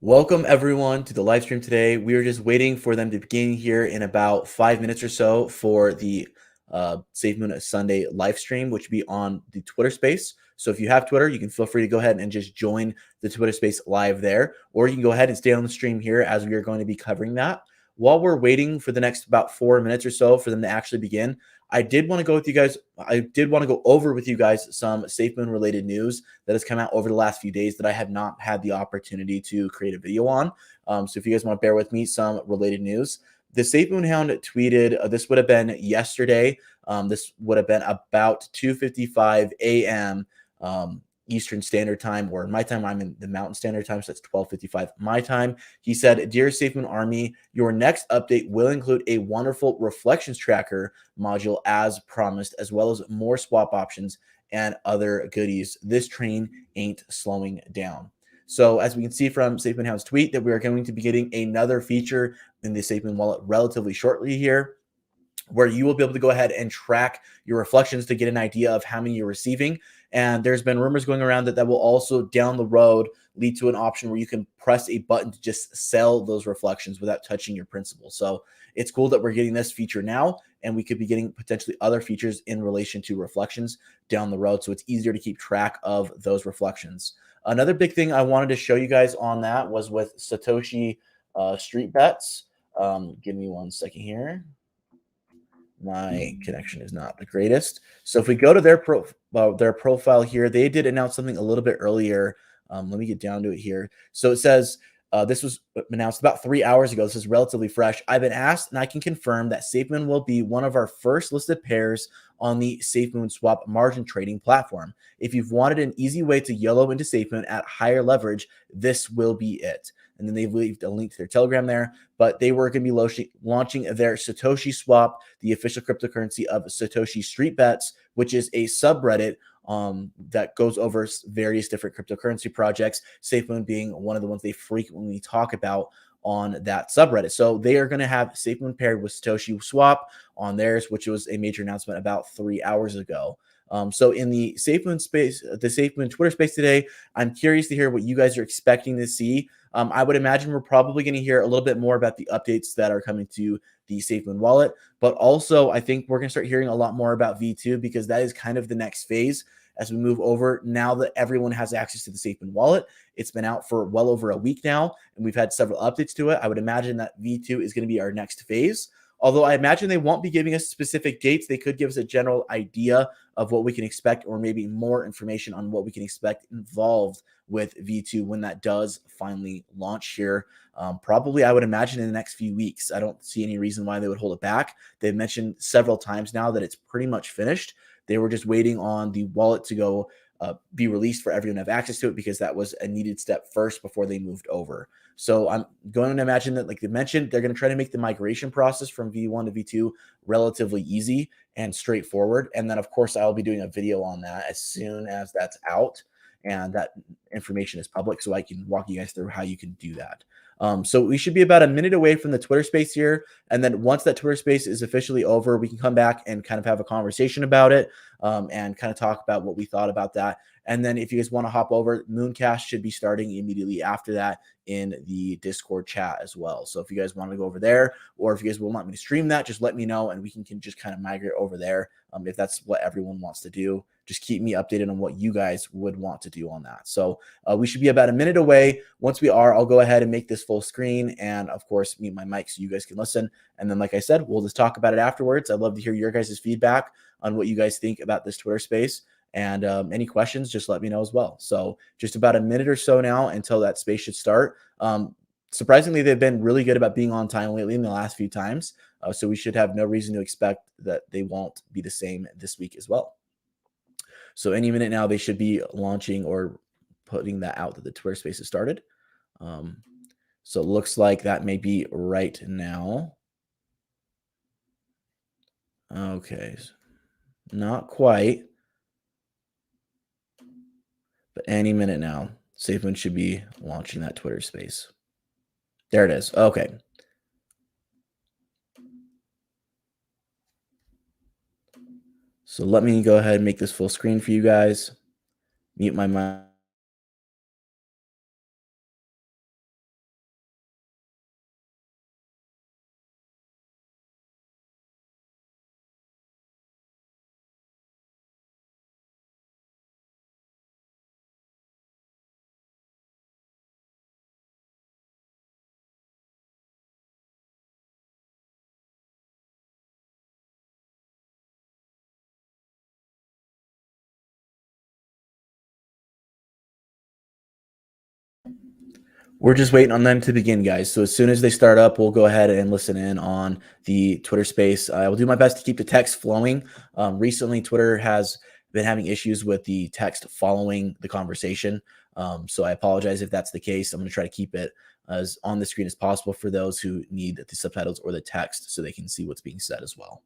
Welcome everyone to the live stream today. We are just waiting for them to begin here in about 5 minutes or so for the Safemoon Sunday live stream, which will be on the Twitter space. So if you have Twitter, you can feel free to go ahead and just join the Twitter space live there, or you can go ahead and stay on the stream here as we are going to be covering that. While we're waiting for the next about 4 minutes or so for them to actually begin, I did want to go with you guys. I did want to go over with you guys some Safemoon related news that has come out over the last few days that I have not had the opportunity to create a video on. So if you guys want to bear with me, some related news. The Safemoon Hound tweeted, this would have been yesterday. This would have been about 2:55 a.m. Eastern Standard Time, or in my time, I'm in the Mountain Standard Time, so that's 12:55 my time. He said, "Dear Safemoon Army, your next update will include a wonderful reflections tracker module as promised, as well as more swap options and other goodies. This train ain't slowing down." So as we can see from Safemoon Hound's tweet, that we are going to be getting another feature in the Safemoon wallet relatively shortly here, where you will be able to go ahead and track your reflections to get an idea of how many you're receiving. And there's been rumors going around that will also down the road lead to an option where you can press a button to just sell those reflections without touching your principal. So it's cool that we're getting this feature now, and we could be getting potentially other features in relation to reflections down the road. So it's easier to keep track of those reflections. Another big thing I wanted to show you guys on that was with Satoshi Street Bets. Give me 1 second here. My connection is not the greatest. So if we go to their profile here, they did announce something a little bit earlier. Let me get down to it here. So it says, this was announced about 3 hours ago. This is relatively fresh. I've been asked, and I can confirm that Safemoon will be one of our first listed pairs on the Safemoon swap margin trading platform. If you've wanted an easy way to YOLO into Safemoon at higher leverage, this will be it. And then they've left a link to their Telegram there, but they were going to be launching their Satoshi Swap, the official cryptocurrency of Satoshi Street Bets, which is a subreddit that goes over various different cryptocurrency projects, Safemoon being one of the ones they frequently talk about on that subreddit. So they are going to have Safemoon paired with Satoshi Swap on theirs, which was a major announcement about 3 hours ago. So in the Safemoon space, the Safemoon Twitter space today, I'm curious to hear what you guys are expecting to see. I would imagine we're probably going to hear a little bit more about the updates that are coming to the Safemoon wallet, but also I think we're going to start hearing a lot more about V2, because that is kind of the next phase as we move over. Now that everyone has access to the Safemoon wallet, it's been out for well over a week now, and we've had several updates to it. I would imagine that V2 is going to be our next phase. Although I imagine they won't be giving us specific dates, they could give us a general idea of what we can expect, or maybe more information on what we can expect involved with V2 when that does finally launch here. Probably, I would imagine, in the next few weeks. I don't see any reason why they would hold it back. They've mentioned several times now that it's pretty much finished. They were just waiting on the wallet to go be released for everyone to have access to it, because that was a needed step first before they moved over. So I'm going to imagine that, like they mentioned, they're going to try to make the migration process from V1 to V2 relatively easy and straightforward. And then, of course, I'll be doing a video on that as soon as that's out and that information is public, so I can walk you guys through how you can do that. So we should be about a minute away from the Twitter space here. And then once that Twitter space is officially over, we can come back and kind of have a conversation about it, and kind of talk about what we thought about that. And then if you guys want to hop over, Mooncast should be starting immediately after that in the Discord chat as well. So if you guys want to go over there, or if you guys will want me to stream that, just let me know, and we can just kind of migrate over there. If that's what everyone wants to do, just keep me updated on what you guys would want to do on that. So we should be about a minute away. Once we are, I'll go ahead and make this full screen and, of course, mute my mic so you guys can listen. And then, like I said, we'll just talk about it afterwards. I'd love to hear your guys' feedback on what you guys think about this Twitter space. And any questions, just let me know as well. So just about a minute or so now until that space should start. Surprisingly, they've been really good about being on time lately in the last few times. So we should have no reason to expect that they won't be the same this week as well. So any minute now, they should be launching or putting that out that the Twitter space has started. So it looks like that may be right now. Okay, not quite, but any minute now, Safemoon should be launching that Twitter space. There it is. Okay. So let me go ahead and make this full screen for you guys. Mute my mic. We're just waiting on them to begin, guys. So as soon as they start up, we'll go ahead and listen in on the Twitter space. I will do my best to keep the text flowing. Recently, Twitter has been having issues with the text following the conversation. So I apologize if that's the case. I'm going to try to keep it as on the screen as possible for those who need the subtitles or the text so they can see what's being said as well.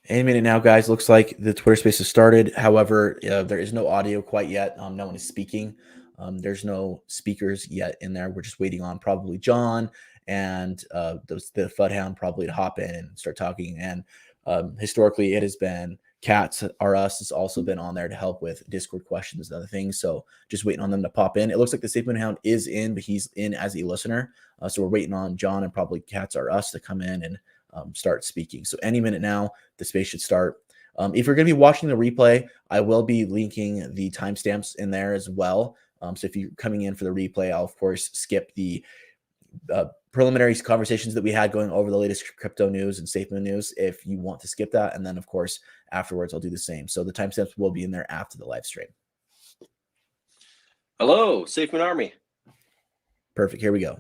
Any minute now, guys. Looks like the Twitter space has started. However, there is no audio quite yet. No one is speaking. There's no speakers yet in there. We're just waiting on probably John and the Fudhound probably to hop in and start talking. And historically, it has been Cats R Us has also been on there to help with Discord questions and other things. So just waiting on them to pop in. It looks like the Safemoon Hound is in, but he's in as a listener. So we're waiting on John and probably Cats R Us to come in and start speaking. So any minute now, the space should start. If you're going to be watching the replay, I will be linking the timestamps in there as well. So if you're coming in for the replay, I'll of course skip the preliminary conversations that we had going over the latest crypto news and Safemoon news if you want to skip that. And then of course, afterwards, I'll do the same. So the timestamps will be in there after the live stream. Hello, Safemoon Army. Perfect. Here we go.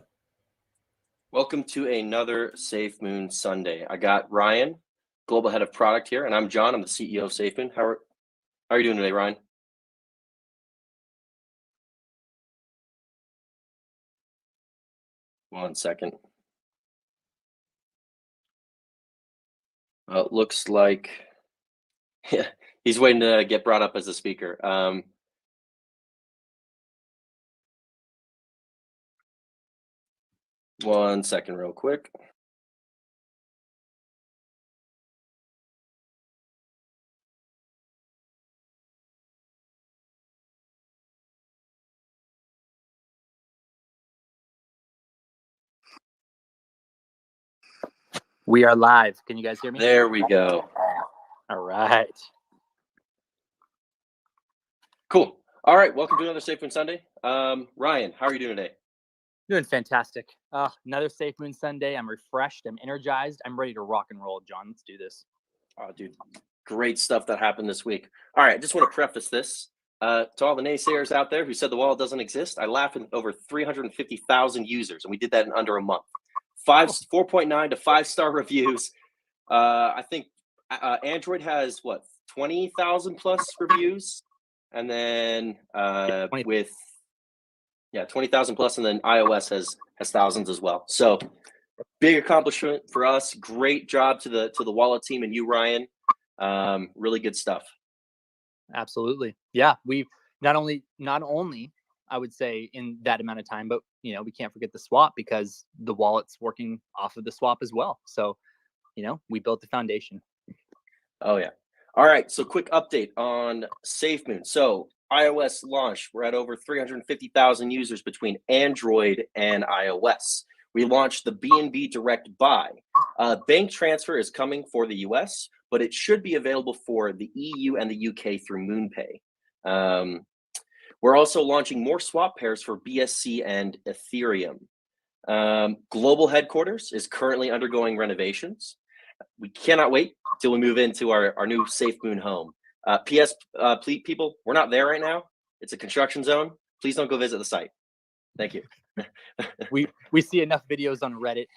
Welcome to another Safemoon Sunday. I got Ryan, Global Head of Product here, and I'm John. I'm the CEO of Safemoon. How are you doing today, Ryan? One second. Well, it looks like he's waiting to get brought up as a speaker. One second real quick. We are live. Can you guys hear me? There we go. All right. Cool. All right. Welcome to another Safemoon Sunday. Ryan, how are you doing today? Doing fantastic. Another Safemoon Sunday. I'm refreshed. I'm energized. I'm ready to rock and roll, John. Let's do this. Oh, dude. Great stuff that happened this week. All right. I just want to preface this. To all the naysayers out there who said the wallet doesn't exist, I laughed at over 350,000 users, and we did that in under a month. 4.9 to 5-star reviews. I think Android has what 20,000 plus reviews, and then 20,000 plus, and then iOS has thousands as well. So big accomplishment for us. Great job to the wallet team and you, Ryan. Really good stuff. Absolutely. Yeah, we not only I would say in that amount of time, but we can't forget the swap because the wallet's working off of the swap as well. So, we built the foundation. Oh yeah. All right. So quick update on Safemoon. So iOS launch. We're at over 350,000 users between Android and iOS. We launched the BNB Direct Buy. Bank transfer is coming for the US, but it should be available for the EU and the UK through MoonPay. We're also launching more swap pairs for BSC and Ethereum. Global headquarters is currently undergoing renovations. We cannot wait till we move into our new Safemoon home. Please, people, we're not there right now. It's a construction zone. Please don't go visit the site. Thank you. we see enough videos on Reddit,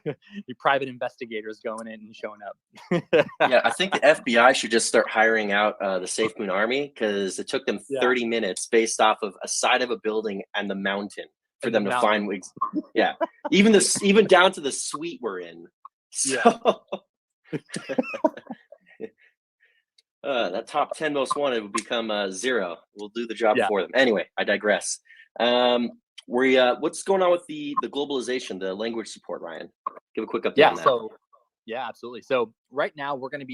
the private investigators going in and showing up. Yeah, I think the FBI should just start hiring out the Safemoon Army because it took them 30 minutes based off of a side of a building and the mountain for them to find. Yeah, even down to the suite we're in. So that top 10 most wanted would become 0. We'll do the job for them. Anyway, I digress. What's going on with the globalization, the language support, Ryan? Give a quick update on that. Absolutely. So right now what we're going to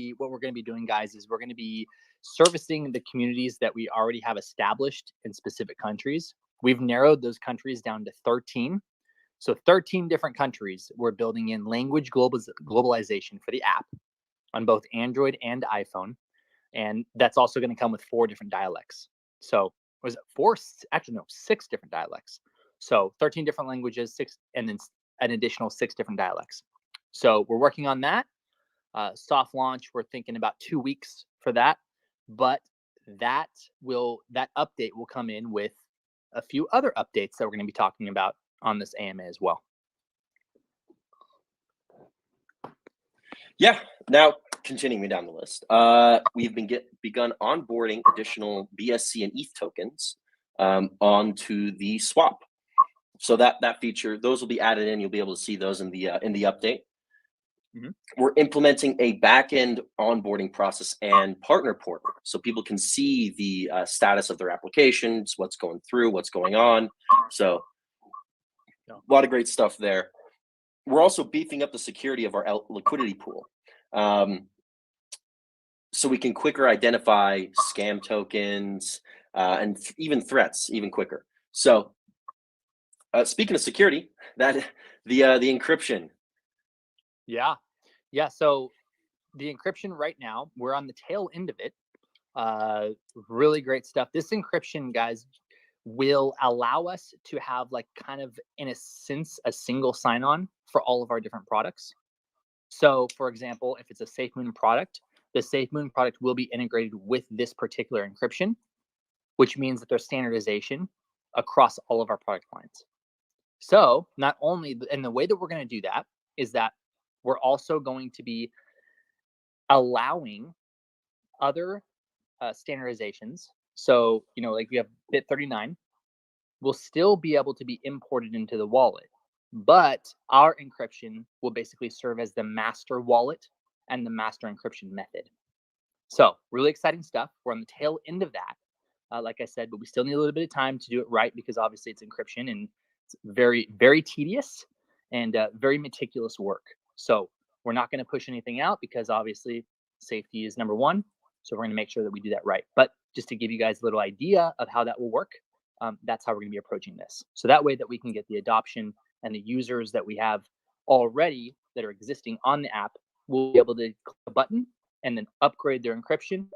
be doing, guys, is we're going to be servicing the communities that we already have established in specific countries we've narrowed those countries down to 13. So 13 different countries we're building in language globalization for the app on both Android and iPhone. And that's also going to come with 4 different dialects. So was it 4? Actually, no, 6 different dialects. So 13 different languages, 6, and then an additional 6 different dialects. So we're working on that. Soft launch, we're thinking about 2 weeks for that. But that update will come in with a few other updates that we're going to be talking about on this AMA as well. Yeah. Now, continuing down the list, we've begun onboarding additional BSC and ETH tokens onto the swap. So that feature, those will be added in. You'll be able to see those in the update. Mm-hmm. We're implementing a back-end onboarding process and partner portal, so people can see the status of their applications, what's going through, what's going on. So a lot of great stuff there. We're also beefing up the security of our liquidity pool, so we can quicker identify scam tokens and even threats even quicker. So speaking of security, the encryption. Yeah. So the encryption right now, we're on the tail end of it. Really great stuff. This encryption, guys, will allow us to have, like, kind of in a sense, a single sign-on for all of our different products. So for example, if it's a Safemoon product, the Safemoon product will be integrated with this particular encryption, which means that there's standardization across all of our product lines. So not only, and the way that we're going to do that is that we're also going to be allowing other standardizations. So, like we have Bit39, will still be able to be imported into the wallet, but our encryption will basically serve as the master wallet and the master encryption method. So really exciting stuff. We're on the tail end of that, like I said, but we still need a little bit of time to do it right, because obviously it's encryption and it's very, very tedious and very meticulous work. So we're not going to push anything out because obviously safety is number one. So we're going to make sure that we do that right. But just to give you guys a little idea of how that will work, that's how we're going to be approaching this. So that way that we can get the adoption, and the users that we have already that are existing on the app will be able to click a button and then upgrade their encryption,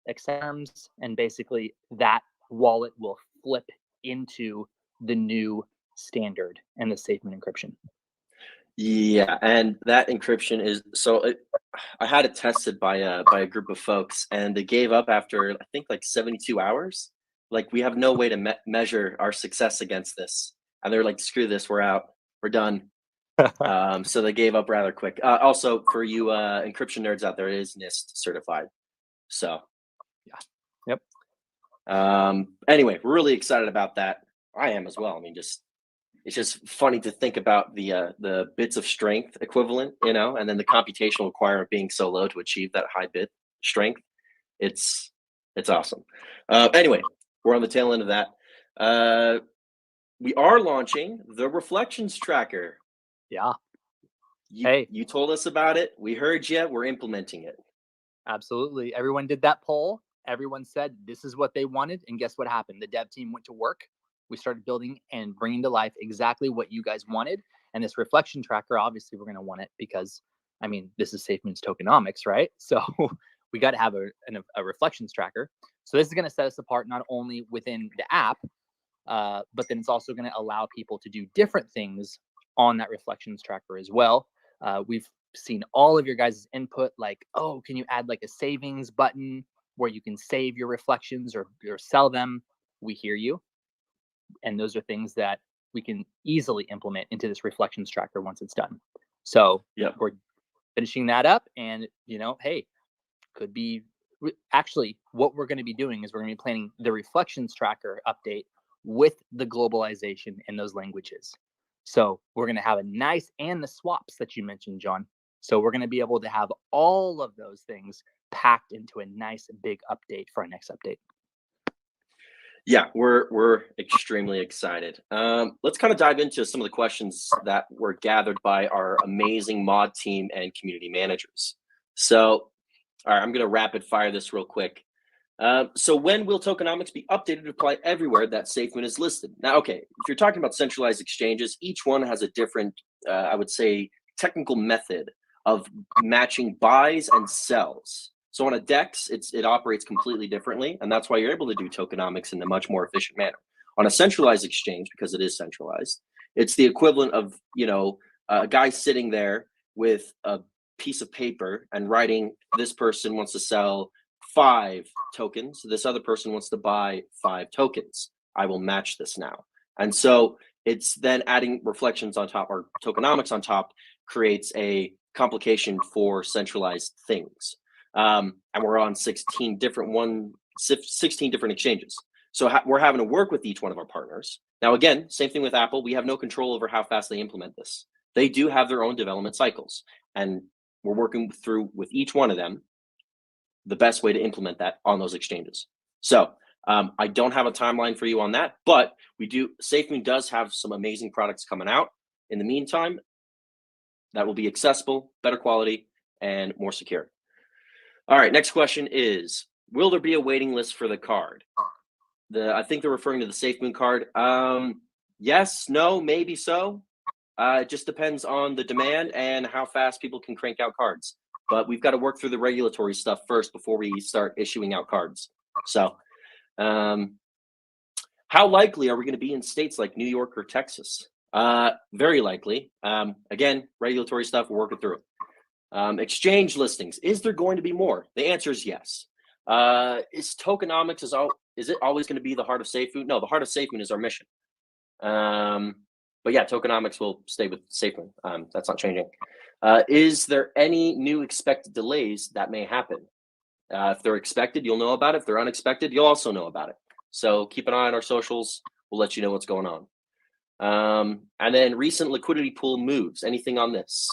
accept terms, and basically that wallet will flip into the new standard and the Safemoon encryption. Yeah, and that encryption is I had it tested by a group of folks, and they gave up after, I think, like 72 hours. Like, we have no way to measure our success against this, and they're like, "Screw this, we're out, we're done." So they gave up rather quick. Also, for you encryption nerds out there, it is Nist certified. So yeah, yep. Anyway, we're really excited about that. I am as well. I mean, it's just funny to think about the bits of strength equivalent, and then the computational requirement being so low to achieve that high bit strength. It's awesome. Anyway, we're on the tail end of that. We are launching the Reflections Tracker. Yeah. You told us about it. We heard you. We're implementing it. Absolutely. Everyone did that poll. Everyone said this is what they wanted. And guess what happened? The dev team went to work. We started building and bringing to life exactly what you guys wanted. And this reflection tracker, obviously, we're going to want it because, I mean, this is Safemoon's tokenomics, right? So we got to have a reflections tracker. So this is going to set us apart not only within the app, but then it's also going to allow people to do different things on that reflections tracker as well. We've seen all of your guys' input, like, oh, can you add like a savings button where you can save your reflections or sell them? We hear you. And those are things that we can easily implement into this reflections tracker once it's done. So we're finishing that up, and hey, could be actually what we're going to be doing is we're going to be planning the reflections tracker update with the globalization in those languages. So we're going to have a nice, and the swaps that you mentioned, John. So we're going to be able to have all of those things packed into a nice big update for our next update. Yeah, we're extremely excited. Let's kind of dive into some of the questions that were gathered by our amazing mod team and community managers. So, all right, I'm going to rapid fire this real quick. So when will tokenomics be updated to apply everywhere that Safemoon is listed? Now, okay, if you're talking about centralized exchanges, each one has a different, I would say, technical method of matching buys and sells. So on a DEX, it operates completely differently, and that's why you're able to do tokenomics in a much more efficient manner. On a centralized exchange, because it is centralized, it's the equivalent of, a guy sitting there with a piece of paper and writing, this person wants to sell 5 tokens. This other person wants to buy 5 tokens. I will match this now. And so it's then adding reflections on top, or tokenomics on top, creates a complication for centralized things. And we're on 16 different exchanges. So we're having to work with each one of our partners. Now, again, same thing with Apple. We have no control over how fast they implement this. They do have their own development cycles, and we're working through with each one of them the best way to implement that on those exchanges. So I don't have a timeline for you on that, but Safemoon does have some amazing products coming out in the meantime that will be accessible, better quality, and more secure. All right, next question is, will there be a waiting list for the card? I think they're referring to the Safemoon card. Yes, no, maybe so. It just depends on the demand and how fast people can crank out cards. But we've got to work through the regulatory stuff first before we start issuing out cards. So how likely are we going to be in states like New York or Texas? Very likely. Again, regulatory stuff, we're working through it. Exchange listings, is there going to be more? The answer is yes. Is tokenomics, is it always going to be the heart of Safemoon? No, the heart of Safemoon is our mission. But yeah, tokenomics will stay with Safemoon. That's not changing. Is there any new expected delays that may happen? If they're expected, you'll know about it. If they're unexpected, you'll also know about it. So keep an eye on our socials. We'll let you know what's going on. And then recent liquidity pool moves. Anything on this?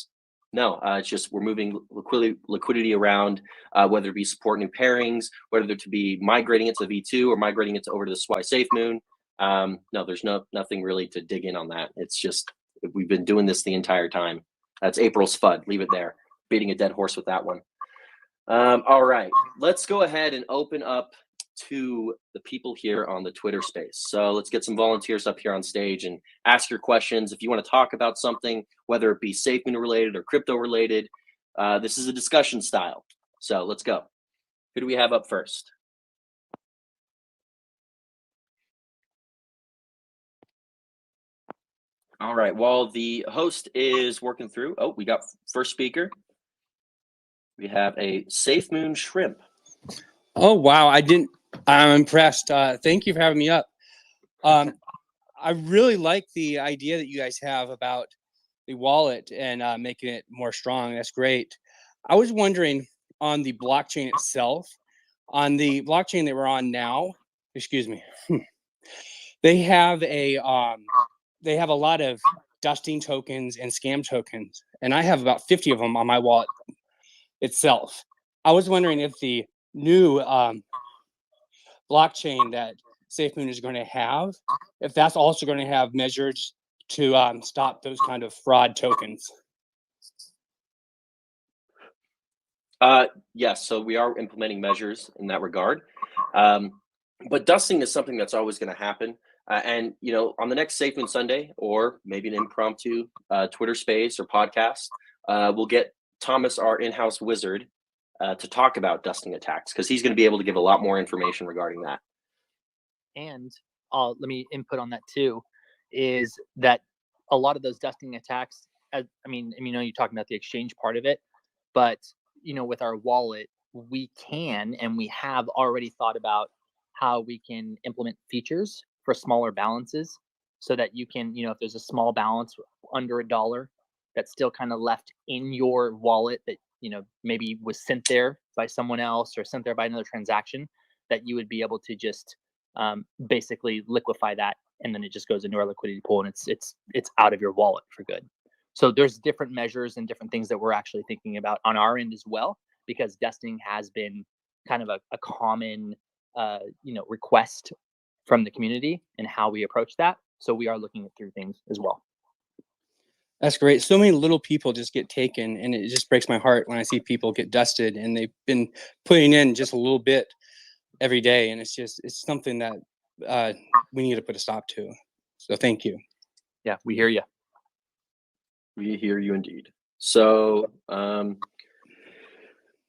No, it's just we're moving liquidity around, whether it be support new pairings, whether it to be migrating it to V2 or migrating it over to the SWI Safemoon. No, there's nothing really to dig in on that. It's just we've been doing this the entire time. That's April's FUD. Leave it there. Beating a dead horse with that one. All right, let's go ahead and open up to the people here on the Twitter space. So let's get some volunteers up here on stage and ask your questions. If you want to talk about something, whether it be Safemoon related or crypto related, this is a discussion style. So let's go. Who do we have up first? All right, while the host is working through, we got first speaker. We have a Safemoon shrimp. Oh, wow. I'm impressed. Thank you for having me up. I really like the idea that you guys have about the wallet and making it more strong. That's great. I was wondering on the blockchain itself, on the blockchain that we're on now, excuse me, they have a lot of dusting tokens and scam tokens, and I have about 50 of them on my wallet itself. I was wondering if the new blockchain that Safemoon is going to have, if that's also going to have measures to stop those kind of fraud tokens. Yes, so we are implementing measures in that regard. But dusting is something that's always going to happen. And, on the next Safemoon Sunday, or maybe an impromptu Twitter space or podcast, we'll get Thomas, our in-house wizard, to talk about dusting attacks, because he's going to be able to give a lot more information regarding that. And let me input on that too, is that a lot of those dusting attacks, you're talking about the exchange part of it, but, with our wallet, we can, and we have already thought about how we can implement features for smaller balances, so that you can, if there's a small balance under $1 that's still kind of left in your wallet that, maybe was sent there by someone else or sent there by another transaction, that you would be able to just basically liquefy that, and then it just goes into our liquidity pool, and it's out of your wallet for good. So there's different measures and different things that we're actually thinking about on our end as well, because dusting has been kind of a common request from the community and how we approach that. So we are looking through things as well. That's great. So many little people just get taken, and it just breaks my heart when I see people get dusted, and they've been putting in just a little bit every day, and it's something that we need to put a stop to. So thank you. Yeah, we hear you. We hear you indeed. So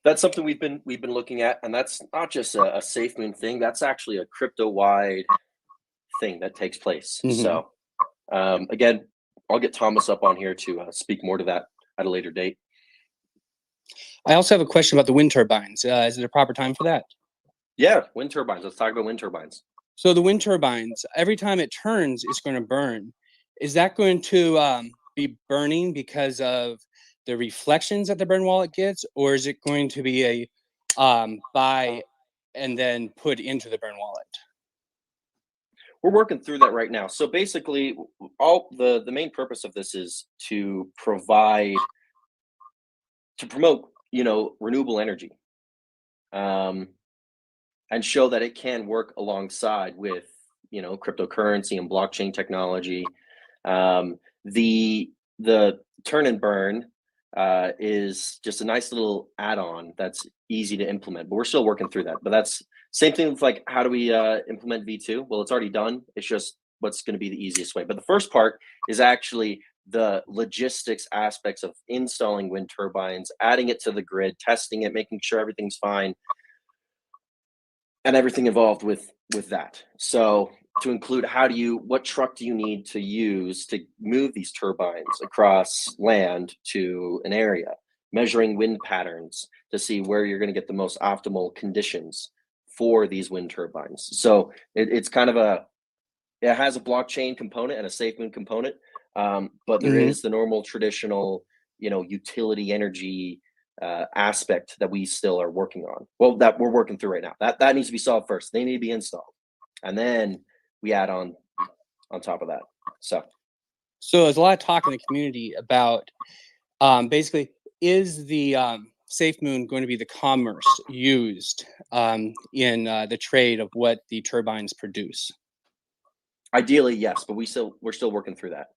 that's something we've been looking at, and that's not just a Safemoon thing. That's actually a crypto-wide thing that takes place. Mhm. So again, I'll get Thomas up on here to speak more to that at a later date. I also have a question about the wind turbines. Is it a proper time for that? Yeah, wind turbines. Let's talk about wind turbines. So the wind turbines, every time it turns, it's going to burn. Is that going to be burning because of the reflections that the burn wallet gets, or is it going to be a buy and then put into the burn wallet? We're working through that right now. So basically, all the main purpose of this is to promote, renewable energy, and show that it can work alongside with, cryptocurrency and blockchain technology. The turn and burn is just a nice little add-on that's easy to implement, but we're still working through that. But that's same thing with like, how do we implement V2? Well, it's already done. It's just what's going to be the easiest way. But the first part is actually the logistics aspects of installing wind turbines, adding it to the grid, testing it, making sure everything's fine, and everything involved with that. So to include, what truck do you need to use to move these turbines across land to an area, measuring wind patterns to see where you're going to get the most optimal conditions for these wind turbines. So it's kind of it has a blockchain component and a Safemoon component, but there is the normal traditional, utility energy aspect that we still are working on. Well, that we're working through right now. That needs to be solved first. They need to be installed, and then we add on top of that. So there's a lot of talk in the community about basically, is the Safemoon going to be the commerce used in the trade of what the turbines produce? Ideally, yes, but we're still working through that.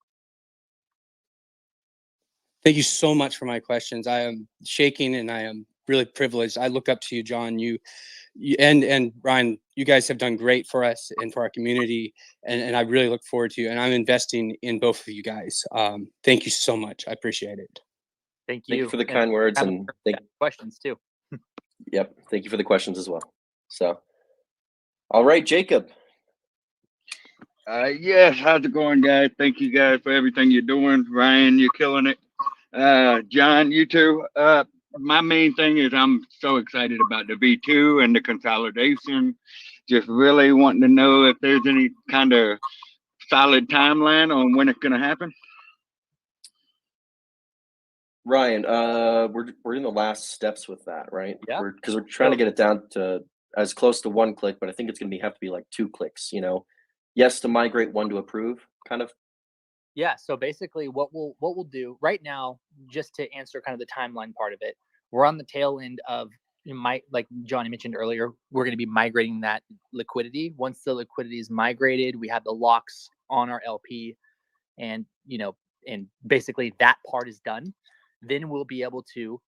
Thank you so much for my questions. I am shaking and I am really privileged. I look up to you, John. You and Brian, you guys have done great for us and for our community, and I really look forward to you. And I'm investing in both of you guys. Thank you so much. I appreciate it. Thank you. Thank you for the kind words, and questions too. Yep. Thank you for the questions as well. So, all right, Jacob. Yes, how's it going, guys? Thank you guys for everything you're doing. Ryan, you're killing it. John, you too. My main thing is I'm so excited about the V2 and the consolidation. Just really wanting to know if there's any kind of solid timeline on when it's going to happen. Ryan, we're in the last steps with that, right? Yeah. Because we're trying to get it down to as close to 1 click, but I think it's going to have to be like 2 clicks. Yes to migrate, 1 to approve, kind of. Yeah. So basically, what we'll do right now, just to answer kind of the timeline part of it, we're on the tail end of like Johnny mentioned earlier, we're going to be migrating that liquidity. Once the liquidity is migrated, we have the locks on our LP, and and basically that part is done. Then we'll be able to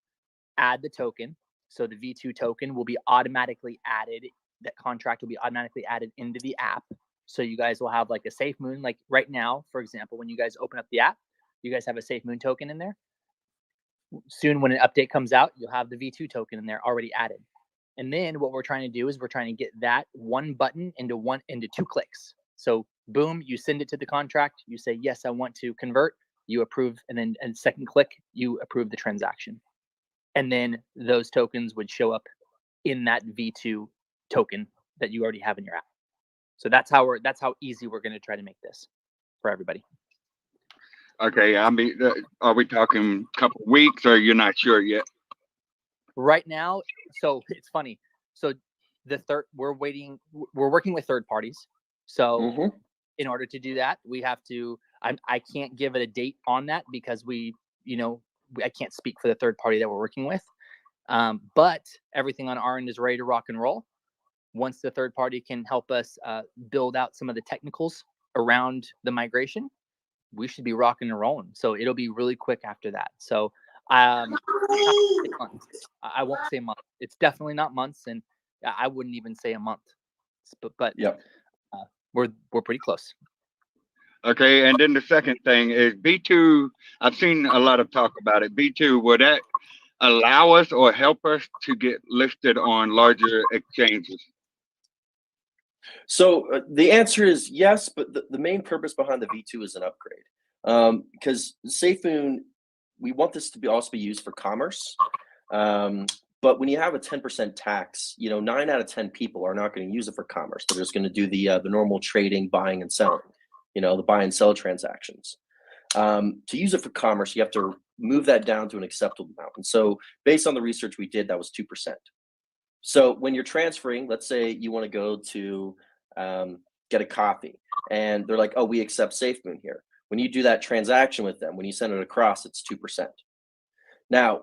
add the token. So the V2 token will be automatically added. That contract will be automatically added into the app. So you guys will have like a Safemoon. Like right now, for example, when you guys open up the app, you guys have a Safemoon token in there. Soon, when an update comes out, you'll have the V2 token in there already added. And then what we're trying to do is we're trying to get that one button into 2 clicks. So boom, you send it to the contract. You say, yes, I want to convert. You approve, and then second click, you approve the transaction. And then those tokens would show up in that V2 token that you already have in your app. So that's how easy we're going to try to make this for everybody. Okay, I mean, are we talking a couple of weeks, or you're not sure yet? Right now, so it's funny. So we're working with third parties. So in order to do that, we have to. I can't give it a date on that because I can't speak for the third party that we're working with. But everything on our end is ready to rock and roll. Once the third party can help us build out some of the technicals around the migration, we should be rocking and rolling. So it'll be really quick after that. So I won't say months. It's definitely not months. And I wouldn't even say a month, but Yep. we're pretty close. Okay, and then the second thing is B2. I've seen a lot of talk about it. B2, would that allow us or help us to get listed on larger exchanges? So the answer is yes, but the main purpose behind the V2 is an upgrade. Because Safemoon, we want this to also be used for commerce. But when you have a 10% tax, 9 out of 10 people are not going to use it for commerce. They're just going to do the normal trading, buying and selling, the buy and sell transactions. To use it for commerce, you have to move that down to an acceptable amount. And so based on the research we did, that was 2%. So when you're transferring, let's say you want to go to get a coffee and they're like, oh, we accept Safemoon here. When you do that transaction with them, when you send it across, it's 2%. Now,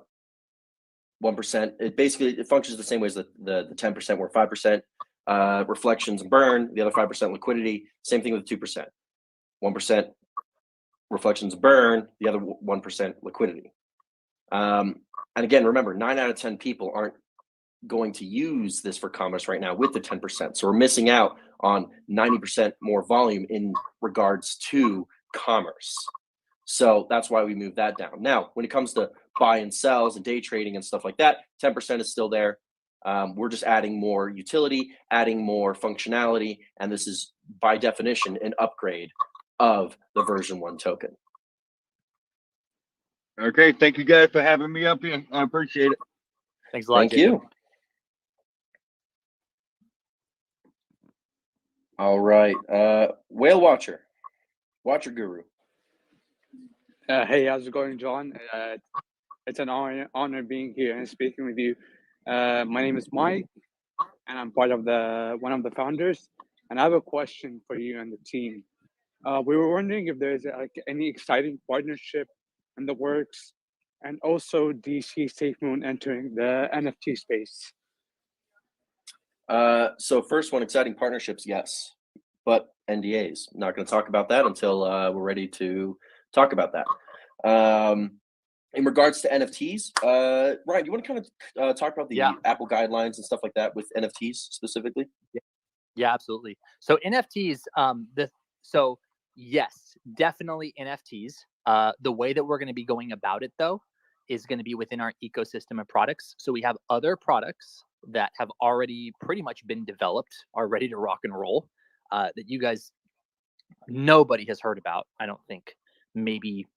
1%, it functions the same way as the 10%, where 5% reflections and burn, the other 5% liquidity. Same thing with 2%. 1% reflections and burn, the other 1% liquidity. And again, remember, 9 out of 10 people aren't going to use this for commerce right now with the 10%. So we're missing out on 90% more volume in regards to commerce. So that's why we moved that down. Now, when it comes to buy and sells and day trading and stuff like that, 10% is still there. We're just adding more utility, adding more functionality, and this is by definition an upgrade of the version 1 token. Okay, thank you guys for having me up here. I appreciate it. Thanks a lot. Thank you. All right, Whale Watcher Guru. Hey, how's it going, John? It's an honor being here and speaking with you. My name is Mike, and I'm part of one of the founders. And I have a question for you and the team. We were wondering if there's any exciting partnership in the works, and also do you see Safemoon entering the NFT space? So first one, exciting partnerships, yes, but NDAs. Not going to talk about that until we're ready to talk about that. In regards to NFTs, Ryan, you want to kind of talk about the Apple guidelines and stuff like that with NFTs specifically? Yeah, absolutely. So NFTs, so yes, definitely NFTs. The way that we're going to be going about it, though, is going to be within our ecosystem of products. So we have other products that have already pretty much been developed, are ready to rock and roll, that you guys, nobody has heard about. I don't think. Maybe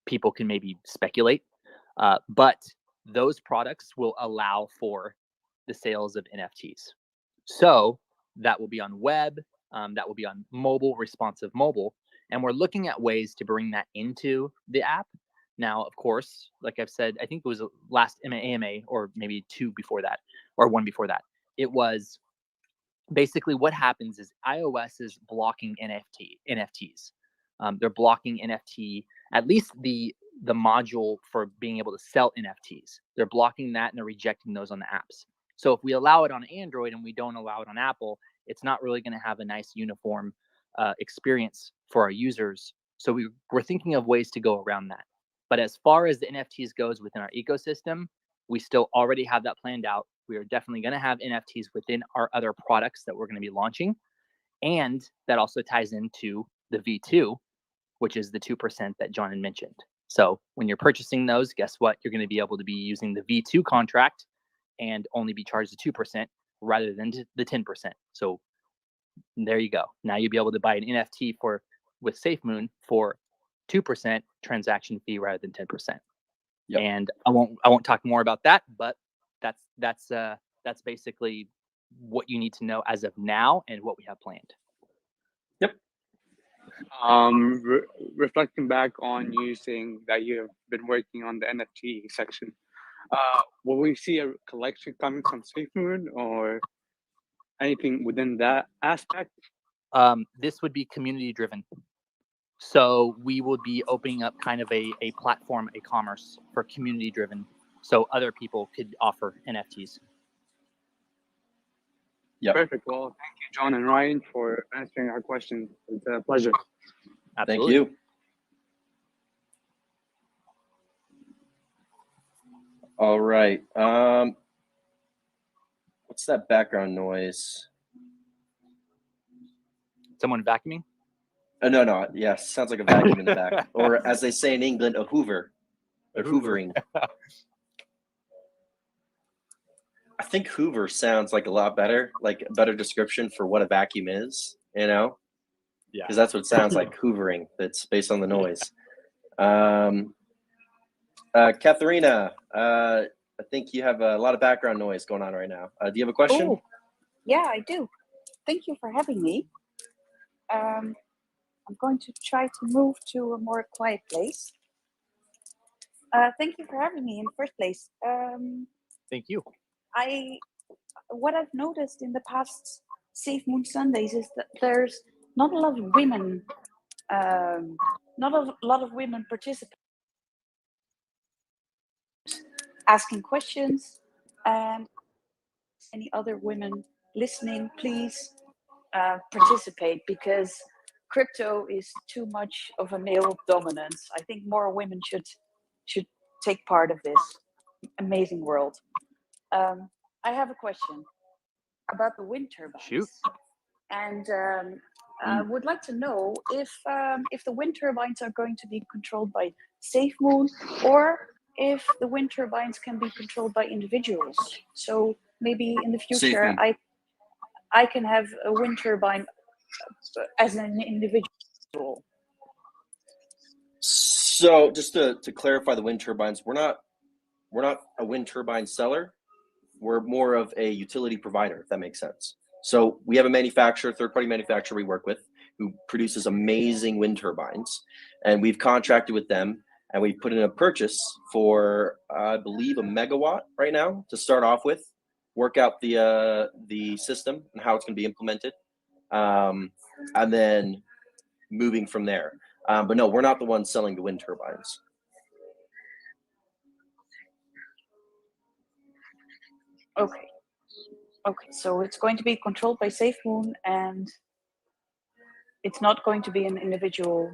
people can maybe speculate, but those products will allow for the sales of NFTs. So that will be on web, that will be on mobile, responsive mobile, and we're looking at ways to bring that into the app. Now, of course, like I've said, I think it was last AMA or maybe 2 before that, or 1 before that. It was basically what happens is iOS is blocking NFTs. They're blocking NFT, at least the module for being able to sell NFTs. They're blocking that and they're rejecting those on the apps. So if we allow it on Android and we don't allow it on Apple, it's not really going to have a nice uniform experience for our users. So we're thinking of ways to go around that. But as far as the NFTs goes within our ecosystem, we still already have that planned out. We are definitely going to have NFTs within our other products that we're going to be launching. And that also ties into the V2, which is the 2% that John had mentioned. So when you're purchasing those, guess what? You're going to be able to be using the V2 contract and only be charged the 2% rather than the 10%. So there you go. Now you'll be able to buy an NFT with Safemoon for 2% transaction fee rather than 10%. Yep. And I won't talk more about that, but that's basically what you need to know as of now and what we have planned. Yep. Reflecting back on you saying that you have been working on the NFT section, will we see a collection coming from Safemoon or anything within that aspect? This would be community driven. So we would be opening up kind of a platform, a commerce for community driven. So other people could offer NFTs. Yeah. Perfect. Well, thank you, John and Ryan, for answering our questions. It's a pleasure. Absolutely. Thank you. All right. Let's What's that background noise? Someone vacuuming? No. Yes, sounds like a vacuum in the back. Or as they say in England, a hoover. Or hoovering. I think Hoover sounds like a lot better, like a better description for what a vacuum is, you know? Yeah. Because that's what it sounds like, hoovering. That's based on the noise. Katharina, I think you have a lot of background noise going on right now. Do you have a question? Oh, yeah, I do. Thank you for having me. I'm going to try to move to a more quiet place. Thank you for having me in the first place. Thank you. What I've noticed in the past Safemoon Sundays is that there's not a lot of women, participants asking questions, and any other women listening, please participate, because crypto is too much of a male dominance. I think more women should take part of this amazing world. I have a question about the wind turbines. Shoot. And I would like to know if the wind turbines are going to be controlled by Safemoon, or if the wind turbines can be controlled by individuals. So maybe in the future, Safemoon. I can have a wind turbine as an individual. So just to clarify the wind turbines, we're not a wind turbine seller. We're more of a utility provider, if that makes sense. So we have a manufacturer, third-party manufacturer we work with, who produces amazing wind turbines, and we've contracted with them, and we've put in a purchase for, I believe, a megawatt right now to start off with, work out the system and how it's going to be implemented, and then moving from there. But no, we're not the ones selling the wind turbines. Okay. So it's going to be controlled by Safemoon, and it's not going to be an individual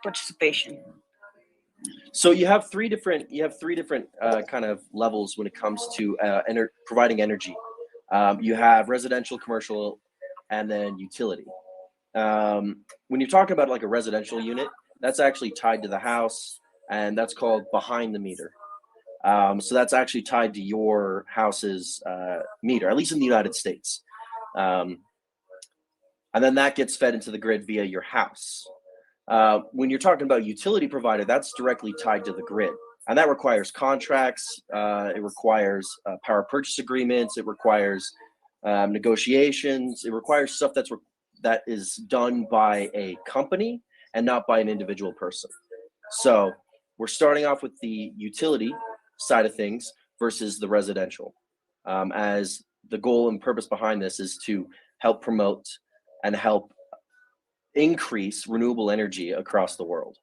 participation. So you have three different kind of levels when it comes to providing energy. You have residential, commercial, and then utility. When you're talking about like a residential unit, that's actually tied to the house, and that's called behind the meter. So that's actually tied to your house's meter, at least in the United States. And then that gets fed into the grid via your house. When you're talking about utility provider, that's directly tied to the grid. And that requires contracts. It requires power purchase agreements. It requires negotiations. It requires stuff that is done by a company and not by an individual person. So we're starting off with the utility side of things versus the residential, as the goal and purpose behind this is to help promote and help increase renewable energy across the world.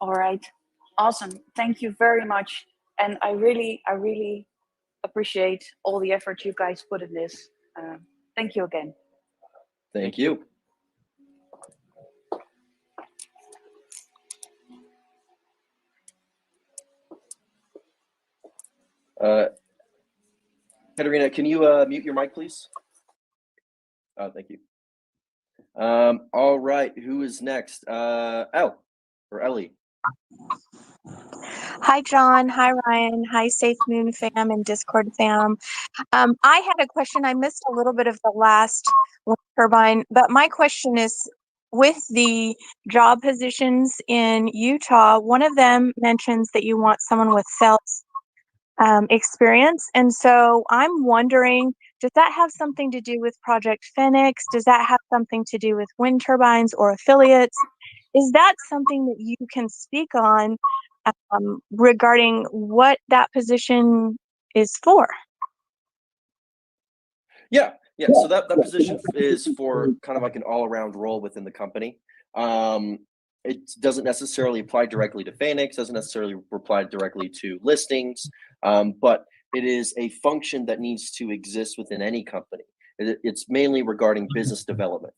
All right, awesome. Thank you very much, and I really appreciate all the effort you guys put in this. Thank you again. Thank you. Katerina, can you mute your mic, please? Oh, thank you. All right, who is next? Ellie. Hi, John. Hi, Ryan. Hi, Safemoon fam and Discord fam. I had a question. I missed a little bit of the last wind turbine, but my question is, with the job positions in Utah, one of them mentions that you want someone with sales experience. And so I'm wondering, does that have something to do with Project Phoenix? Does that have something to do with wind turbines or affiliates? Is that something that you can speak on regarding what that position is for? Yeah. So that position is for kind of like an all-around role within the company. It doesn't necessarily apply directly to Phoenix, doesn't necessarily apply directly to listings, but it is a function that needs to exist within any company. It's mainly regarding business development.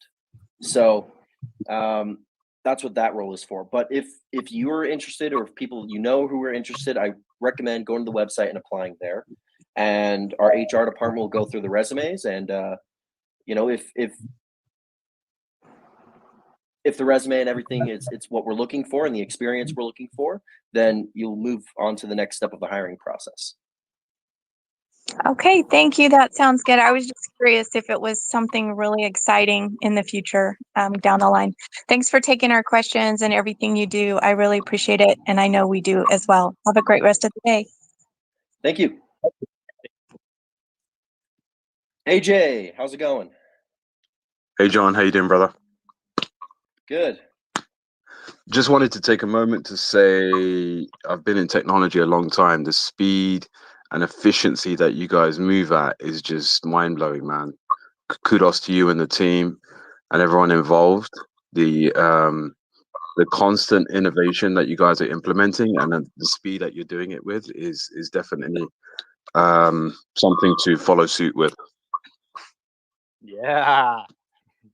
So that's what that role is for. But if you're interested, or if people you know who are interested, I recommend going to the website and applying there. and our HR department will go through the resumes, and you know, if the resume and everything it's what we're looking for and the experience we're looking for, then you'll move on to the next step of the hiring process. Okay, thank you. That sounds good. I was just curious if it was something really exciting in the future down the line. Thanks for taking our questions and everything you do. I really appreciate it, and I know we do as well. Have a great rest of the day. Thank you. AJ, how's it going? Hey John, how you doing, brother? Good. Just wanted to take a moment to say I've been in technology a long time. The speed and efficiency that you guys move at is just mind-blowing, man. Kudos to you and the team and everyone involved. The constant innovation that you guys are implementing and the speed that you're doing it with is definitely something to follow suit with. Yeah.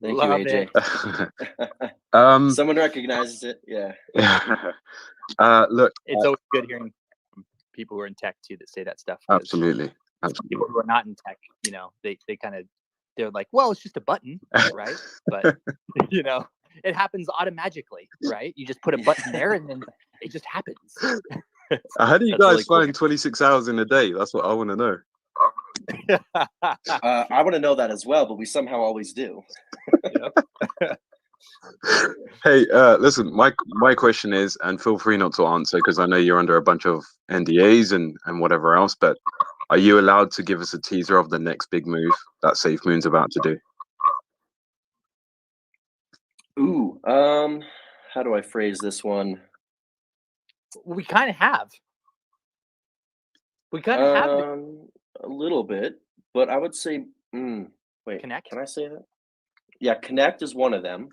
Thank Love you, AJ. it. Someone recognizes it. Yeah. Look, It's always good hearing from people who are in tech too that say that stuff. 'cause absolutely. People who are not in tech, you know, they're like, well, it's just a button, right? But you know, it happens automatically, right? You just put a button there and then it just happens. How do you That's guys really cool. find 26 hours in a day? That's what I want to know. I want to know that as well, but we somehow always do. Hey, listen, my question is, and feel free not to answer because I know you're under a bunch of NDAs and whatever else, but are you allowed to give us a teaser of the next big move that Safemoon's about to do? Ooh, how do I phrase this one? We kind of have. We kind of have A little bit, but I would say, wait, Connect. can I say that? Yeah, Connect is one of them.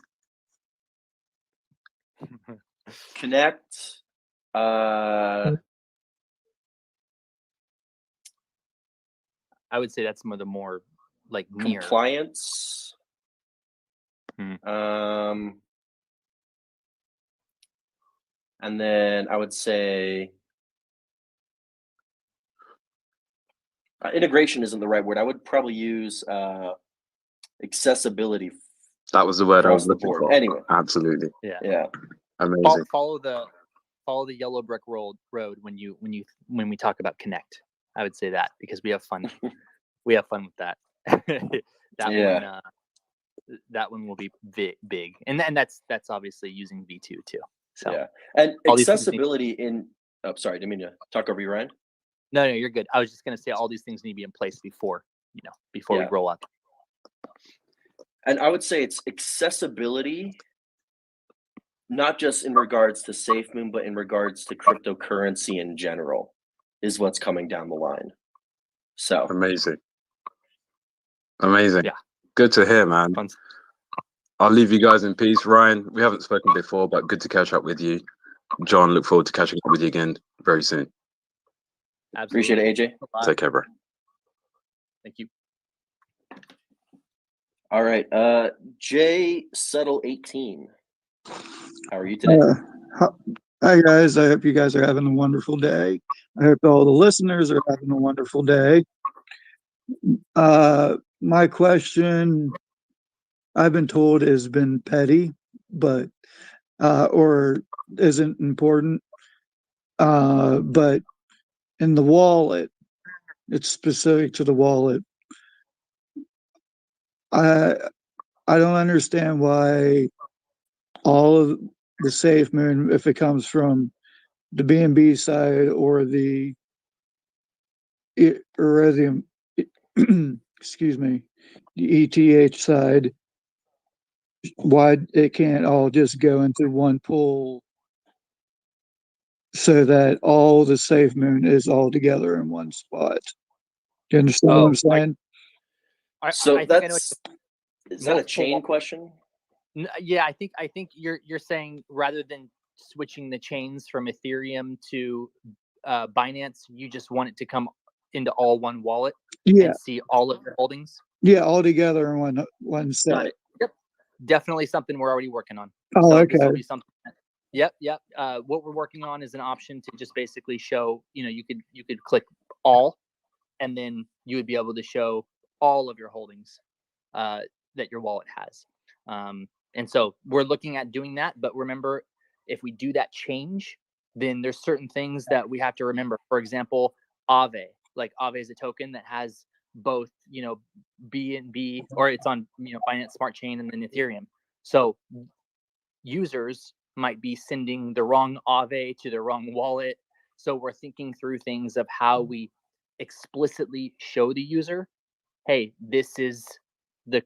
Connect. I would say that's some of the more like near Compliance. And then I would say integration isn't the right word. I would probably use accessibility. That was the word I was Across the looking board. for. Anyway. Absolutely. Yeah. Amazing. follow the yellow brick road when we talk about Connect. I would say that because we have fun. We have fun with that. That one will be big, and that's obviously using V2 too. So yeah, and all these accessibility in. Oh, sorry, didn't mean to talk over you, Ryan. No, you're good. I was just gonna say all these things need to be in place before we roll up. And I would say it's accessibility, not just in regards to Safemoon, but in regards to cryptocurrency in general, is what's coming down the line. So amazing. Yeah. Good to hear, man. Fun. I'll leave you guys in peace. Ryan, we haven't spoken before, but good to catch up with you. John, look forward to catching up with you again very soon. Absolutely. Appreciate it, AJ. Take care, bro. Thank you. All right. Jay Settle 18. How are you today? Hi guys. I hope you guys are having a wonderful day. I hope all the listeners are having a wonderful day. My question, I've been told, has been petty, but or isn't important. But in the wallet, it's specific to the wallet. I don't understand why all of the Safemoon, if it comes from the BNB side or the excuse me, the ETH side, why it can't all just go into one pool so that all the Safemoon is all together in one spot. Do you understand what I'm saying? So I think is that a chain question? Yeah, I think you're saying rather than switching the chains from Ethereum to Binance, you just want it to come into all one wallet and see all of your holdings. Yeah, all together in one set. Got it. Yep, definitely something we're already working on. Oh, so okay. This will be something. Yep. What we're working on is an option to just basically show, you could click all, and then you would be able to show all of your holdings that your wallet has. And so we're looking at doing that. But remember, if we do that change, then there's certain things that we have to remember. For example, Aave. Like Aave is a token that has both, BNB, or it's on, Binance Smart Chain and then Ethereum. So users might be sending the wrong Aave to the wrong wallet. So we're thinking through things of how we explicitly show the user, hey, this is the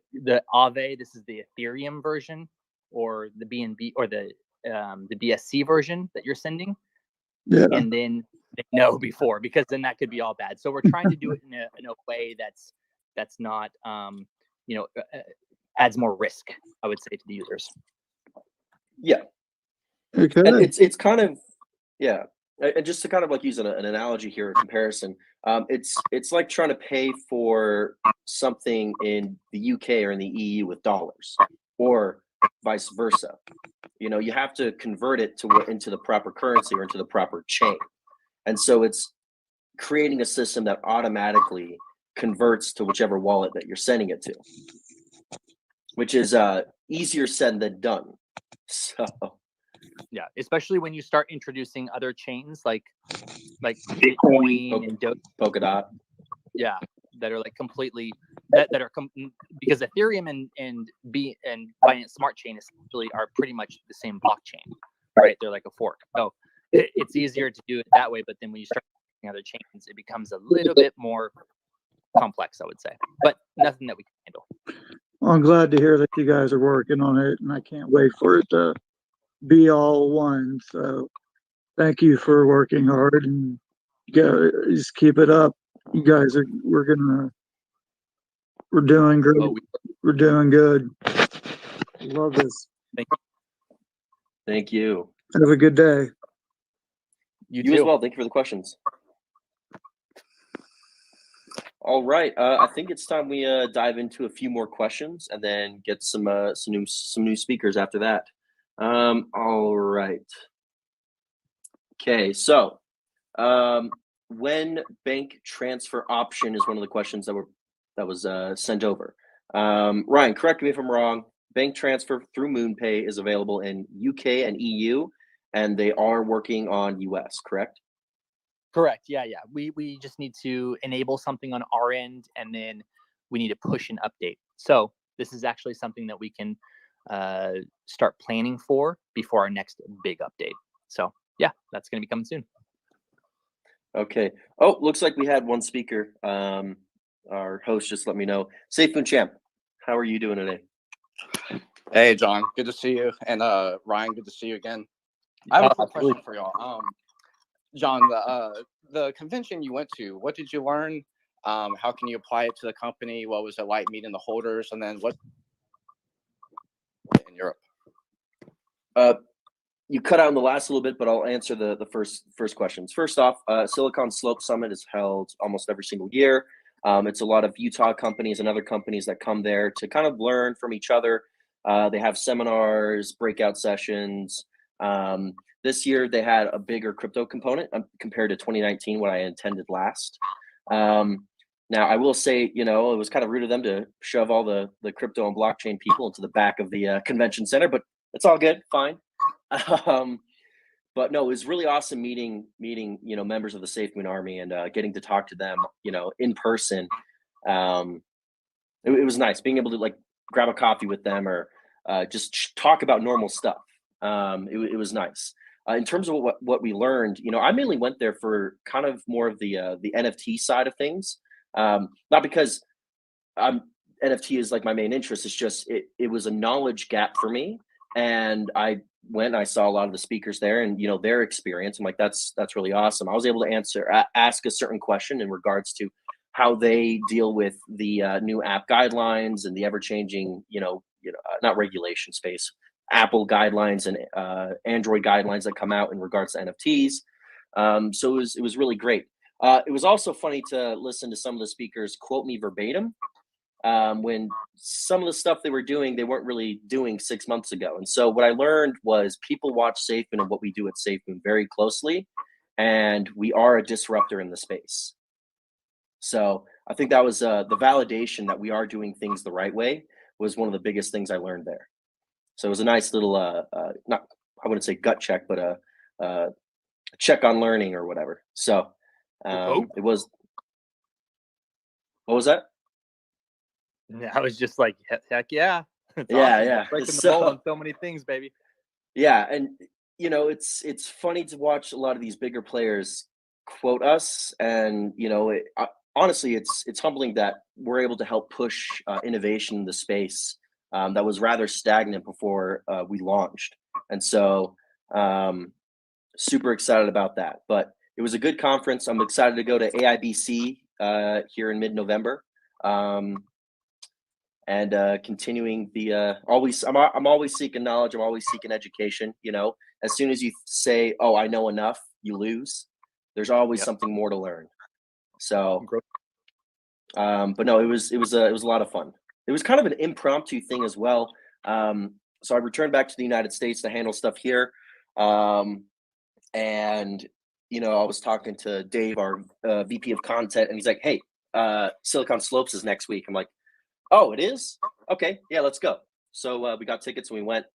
Aave, this is the Ethereum version, or the BNB, or the BSC version that you're sending. Yeah. And then they know before, because then that could be all bad. So we're trying to do it in a way that's not adds more risk, I would say, to the users. Yeah. Okay. And it's kind of, yeah. And just to kind of like use an analogy here, a comparison, it's like trying to pay for something in the UK or in the EU with dollars, or vice versa. You have to convert it into the proper currency or into the proper chain. And so it's creating a system that automatically converts to whichever wallet that you're sending it to, which is easier said than done. So yeah, especially when you start introducing other chains like Bitcoin and Polkadot. Yeah, that are like completely that are because Ethereum and Binance Smart Chain essentially are pretty much the same blockchain, right? They're like a fork. So it's easier to do it that way. But then when you start using other chains, it becomes a little bit more complex, I would say, but nothing that we can handle. Well, I'm glad to hear that you guys are working on it, and I can't wait for it to be all one. So thank you for working hard, and just keep it up. You guys we're doing great. We're doing good. Love this. Thank you. Have a good day. You as well. Thank you for the questions. All right. I think it's time we dive into a few more questions and then get some new speakers after that. All right. Okay. So, when bank transfer option is one of the questions that was sent over. Ryan, correct me if I'm wrong. Bank transfer through MoonPay is available in UK and EU, and they are working on US, correct? Correct. Yeah. We just need to enable something on our end, and then we need to push an update. So this is actually something that we can start planning for before our next big update. So yeah, that's going to be coming soon. Okay. Oh, looks like we had one speaker. Our host just let me know. Safemoon Champ, how are you doing today? Hey, John. Good to see you. And Ryan, good to see you again. I have a quick question for y'all. John, the convention you went to, what did you learn? How can you apply it to the company? What was it like meeting the holders? And then what in Europe? You cut out in the last little bit, but I'll answer the first questions. First off, Silicon Slope Summit is held almost every single year. It's a lot of Utah companies and other companies that come there to kind of learn from each other. They have seminars, breakout sessions. This year they had a bigger crypto component compared to 2019, what I intended last. Now I will say, it was kind of rude of them to shove all the crypto and blockchain people into the back of the convention center, but it's all good, fine. But no, it was really awesome meeting, members of the Safemoon Army and getting to talk to them, in person. It was nice being able to like grab a coffee with them or just talk about normal stuff. It was nice. In terms of what we learned, I mainly went there for kind of more of the NFT side of things. Not because NFT is like my main interest. It's just it was a knowledge gap for me, and I saw a lot of the speakers there, and their experience. I'm like, that's really awesome. I was able to ask a certain question in regards to how they deal with the new app guidelines and the ever-changing, not regulation space, Apple guidelines and Android guidelines that come out in regards to NFTs. So it was really great. It was also funny to listen to some of the speakers quote me verbatim when some of the stuff they were doing, they weren't really doing 6 months ago. And so what I learned was people watch Safemoon and what we do at Safemoon very closely, and we are a disruptor in the space. So I think that was the validation that we are doing things the right way was one of the biggest things I learned there. So it was a nice little, not, I wouldn't say gut check, but a check on learning or whatever. So it was, what was that? I was just like, heck yeah. It's Yeah, awesome. yeah. Breaking the mold on so many things, baby. Yeah, and you know, it's funny to watch a lot of these bigger players quote us, and you know, honestly, it's humbling that we're able to help push innovation in the space that was rather stagnant before we launched, and so super excited about that. But it was a good conference. I'm excited to go to AIBC here in mid-November. And continuing the I'm always seeking knowledge. I'm always seeking education. You know, as soon as you say, "Oh, I know enough," you lose. There's always something more to learn. So, but no, it was a lot of fun. It was kind of an impromptu thing as well. So I returned back to the United States to handle stuff here, and you know, I was talking to Dave, our VP of content, and he's like, "Hey, Silicon Slopes is next week." I'm like, "Oh, it is? Okay, yeah, let's go." So we got tickets and we went,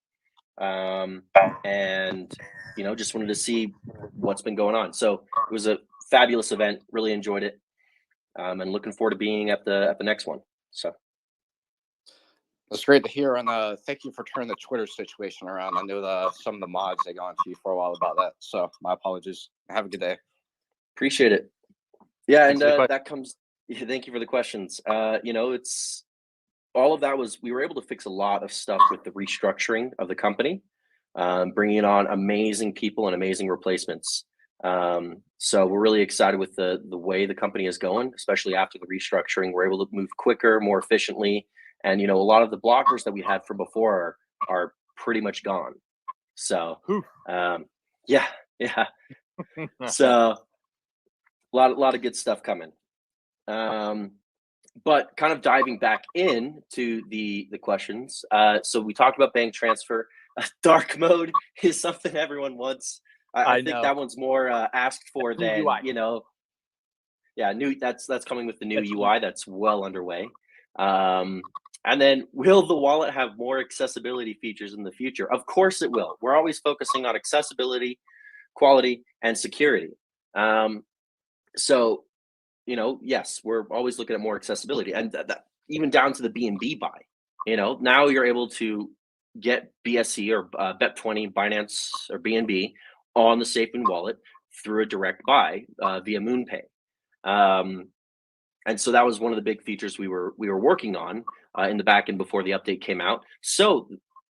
and you know, just wanted to see what's been going on. So it was a fabulous event. Really enjoyed it, and looking forward to being at the next one. So That's great to hear, and thank you for turning the Twitter situation around. I know some of the mods they got on to you for a while about that, so my apologies. Have a good day. Appreciate it. Yeah, Thanks and that comes. Yeah, thank you for the questions. You know, it's all of that we were able to fix a lot of stuff with the restructuring of the company, bringing on amazing people and amazing replacements. So we're really excited with the way the company is going, especially after the restructuring. We're able to move quicker, more efficiently, and you know, a lot of the blockers that we had from before are pretty much gone. So yeah. So a lot of good stuff coming. But kind of diving back into the questions. So we talked about bank transfer. Dark mode is something everyone wants. I think know. that one's more asked for New than UI. you know. Yeah, that's coming with the new UI that's well underway. And then, will the wallet have more accessibility features in the future? Of course it will. We're always focusing on accessibility, quality, and security. So, you know, yes, we're always looking at more accessibility, and that even down to the BNB buy. You know, now you're able to get BSC or BEP20, Binance or BNB on the Safemoon wallet through a direct buy via MoonPay. And so that was one of the big features we were working on in the back end before the update came out. So,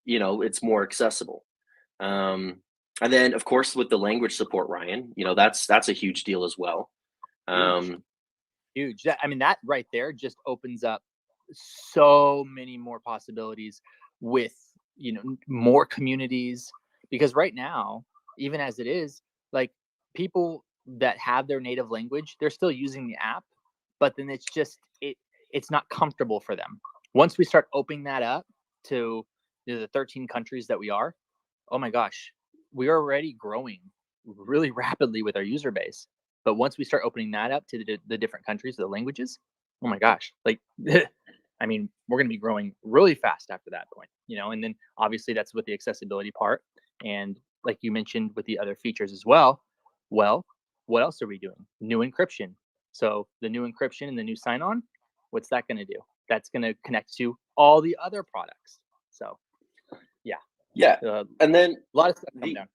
you know, it's more accessible. And then, of course, with the language support, Ryan, you know, that's a huge deal as well. Huge. I mean, that right there just opens up so many more possibilities with, you know, more communities, because right now, even as it is, like, people that have their native language, they're still using the app, but then it's not comfortable for them. Once we start opening that up to the 13 countries that we are, oh my gosh, we are already growing really rapidly with our user base. But once we start opening that up to the different countries, the languages, oh my gosh, like, I mean, we're going to be growing really fast after that point, you know. And then obviously that's with the accessibility part, and like you mentioned with the other features as well. Well, what else are we doing? New encryption. So the new encryption and the new sign-on, what's that going to do? That's going to connect to all the other products. So, yeah, and then a lot of stuff coming down.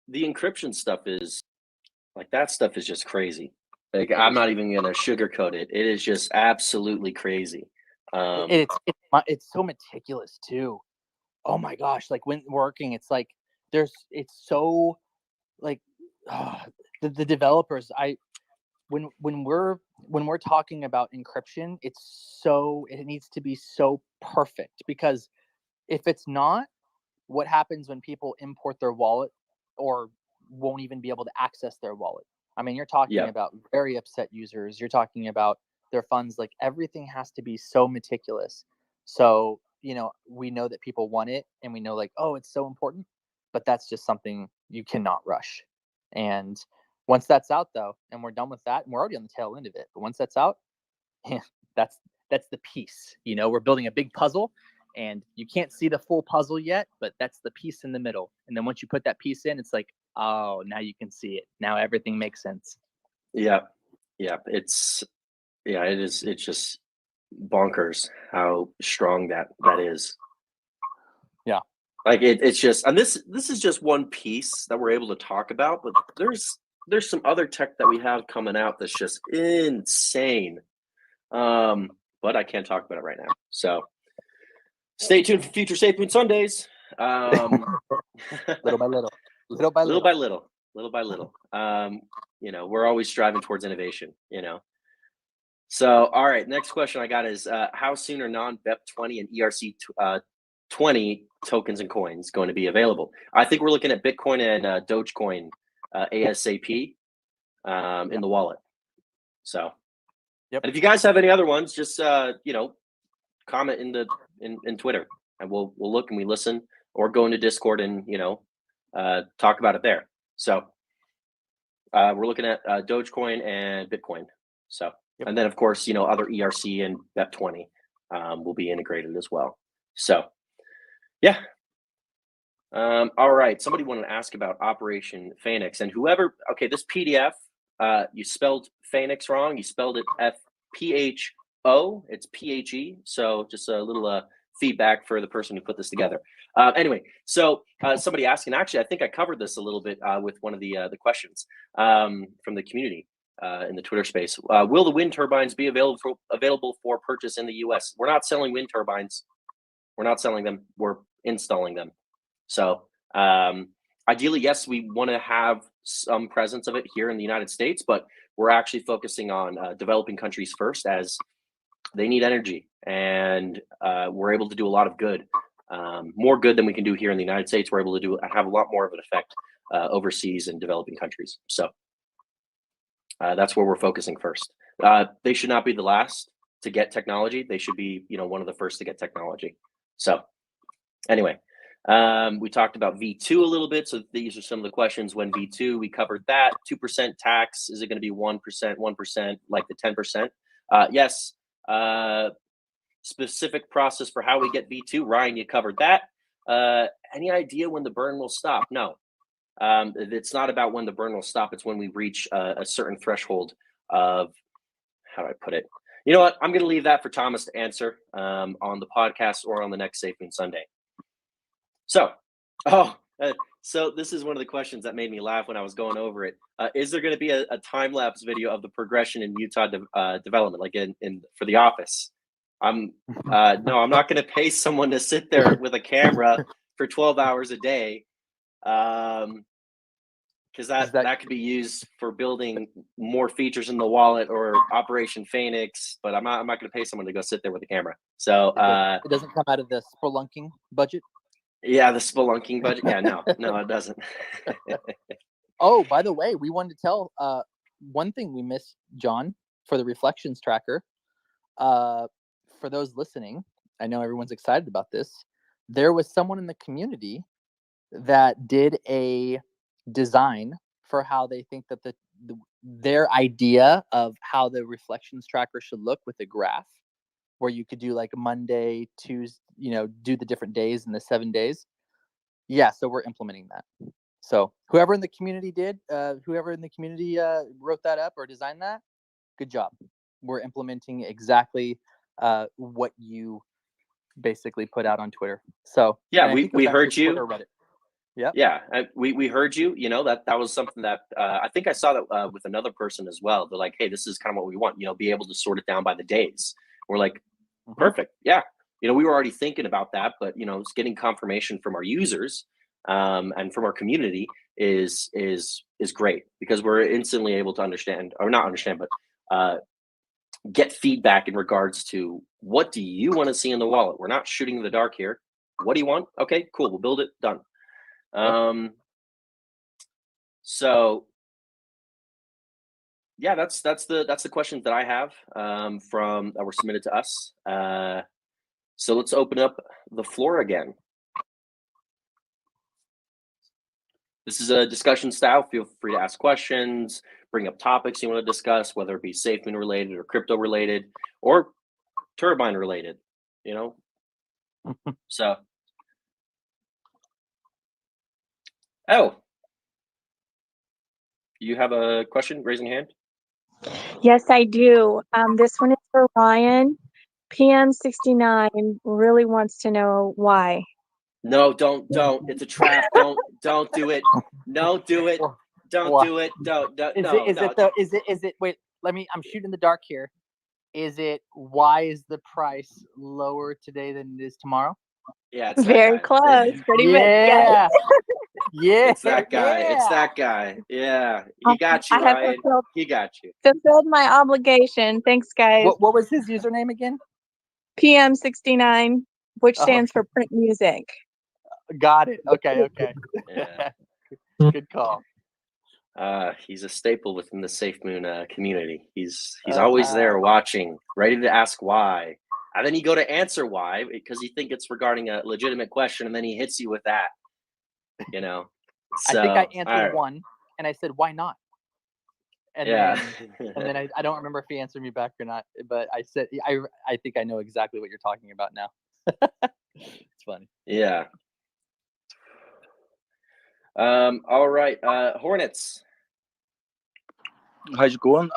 The encryption stuff is like, that stuff is just crazy. Like, I'm not even gonna sugarcoat it. It is just absolutely crazy. It's so meticulous too. Oh my gosh! Like, when working, it's like it's so like the developers. When we're talking about encryption, it needs to be so perfect, because if it's not, what happens when people import their wallet or won't even be able to access their wallet? I mean, you're talking about very upset users. You're talking about their funds. Like, everything has to be so meticulous. So, you know, we know that people want it, and we know, like, oh, it's so important, but that's just something you cannot rush. And once that's out, though, and we're done with that, and we're already on the tail end of it, but once that's out, that's the piece. You know, we're building a big puzzle, and you can't see the full puzzle yet, but that's the piece in the middle. And then once you put that piece in, it's like, oh, now you can see it. Now everything makes sense. Yeah, yeah, it is. It's just bonkers how strong that is. Yeah. Like it's just, and this is just one piece that we're able to talk about, but there's some other tech that we have coming out that's just insane. But I can't talk about it right now. So stay tuned for future Safemoon Sundays. Little by little. Little by little. You know, we're always striving towards innovation, you know. So, all right, next question I got is how soon are non-BEP20 and ERC20 tokens and coins going to be available? I think we're looking at Bitcoin and Dogecoin ASAP in the wallet. So, yep. And if you guys have any other ones, just you know, comment in Twitter, and we'll look and we listen, or go into Discord and, you know, talk about it there. So we're looking at Dogecoin and Bitcoin. So, yep. And then of course, you know, other ERC and BEP20 will be integrated as well. So, yeah. All right. Somebody wanted to ask about Operation Phoenix, and whoever. Okay, this PDF, you spelled Phoenix wrong. You spelled it FPHO. It's PHE. So just a little feedback for the person who put this together. Anyway, so somebody asking, actually, I think I covered this a little bit with one of the questions from the community in the Twitter space. Will the wind turbines be available for purchase in the U.S.? We're not selling wind turbines. We're not selling them. We're installing them. So ideally, yes, we want to have some presence of it here in the United States, but we're actually focusing on developing countries first, as they need energy, and we're able to do a lot of good, more good than we can do here in the United States. We're able to have a lot more of an effect overseas in developing countries. So that's where we're focusing first. They should not be the last to get technology. They should be, you know, one of the first to get technology. So anyway, we talked about V2 a little bit. So these are some of the questions. When V2, we covered that. 2% tax. Is it going to be 1%, 1%, like the 10%? Yes. Specific process for how we get V2. Ryan, you covered that. Any idea when the burn will stop? No. It's not about when the burn will stop. It's when we reach a certain threshold of, how do I put it? You know what? I'm going to leave that for Thomas to answer on the podcast or on the next Safemoon Sunday. So, so this is one of the questions that made me laugh when I was going over it. Is there going to be a time-lapse video of the progression in Utah development, like in for The Office? No, I'm not going to pay someone to sit there with a camera for 12 hours a day, because that could be used for building more features in the wallet or Operation Phoenix. But I'm not going to pay someone to go sit there with a camera. So it doesn't come out of the spelunking budget. Yeah, the spelunking budget. Yeah, no, it doesn't. Oh, by the way, we wanted to tell one thing we missed, John, for the reflections tracker. For those listening, I know everyone's excited about this. There was someone in the community that did a design for how they think that their idea of how the reflections tracker should look, with a graph where you could do like Monday, Tuesday, you know, do the different days in the 7 days. Yeah, so we're implementing that. So whoever in the community wrote that up or designed that, good job. We're implementing exactly what you basically put out on Twitter. So yeah, we heard you. Yeah, we heard you. You know, that was something that I think I saw that with another person as well. They're like, hey, this is kind of what we want. You know, be able to sort it down by the days. We're like, perfect. Yeah. You know, we were already thinking about that, but, you know, it's getting confirmation from our users and from our community is great, because we're instantly able to understand, or not understand, but get feedback in regards to, what do you want to see in the wallet? We're not shooting in the dark here. What do you want? Okay, cool. We'll build it. Done. So yeah, that's the questions that I have from that were submitted to us. So let's open up the floor again. This is a discussion style. Feel free to ask questions, bring up topics you want to discuss, whether it be Safemoon related or crypto related, or turbine related, you know. So, oh, you have a question? Raising hand. Yes, I do. This one is for Ryan. PM69 really wants to know why. No, don't. It's a trap. Don't do it. No, do it. Don't do it. Don't. Is it? Wait, I'm shooting in the dark here. Is it? Why is the price lower today than it is tomorrow? Yeah, it's very close. Pretty much. Yeah. Yeah. It's that guy. It's that guy. Yeah, he got you, I have Ryan. He got you. fulfilled my obligation. Thanks, guys. What was his username again? PM69, which stands for print music. Got it. Okay. Yeah. Good call. He's a staple within the Safemoon community. He's always there watching, ready to ask why. And then you go to answer why because you think it's regarding a legitimate question, and then he hits you with that. You know. So, I think I answered one, and I said, "Why not?" And then I don't remember if he answered me back or not. But I said, I think I know exactly what you're talking about now. It's funny. Yeah. All right. Hornets. How's it going?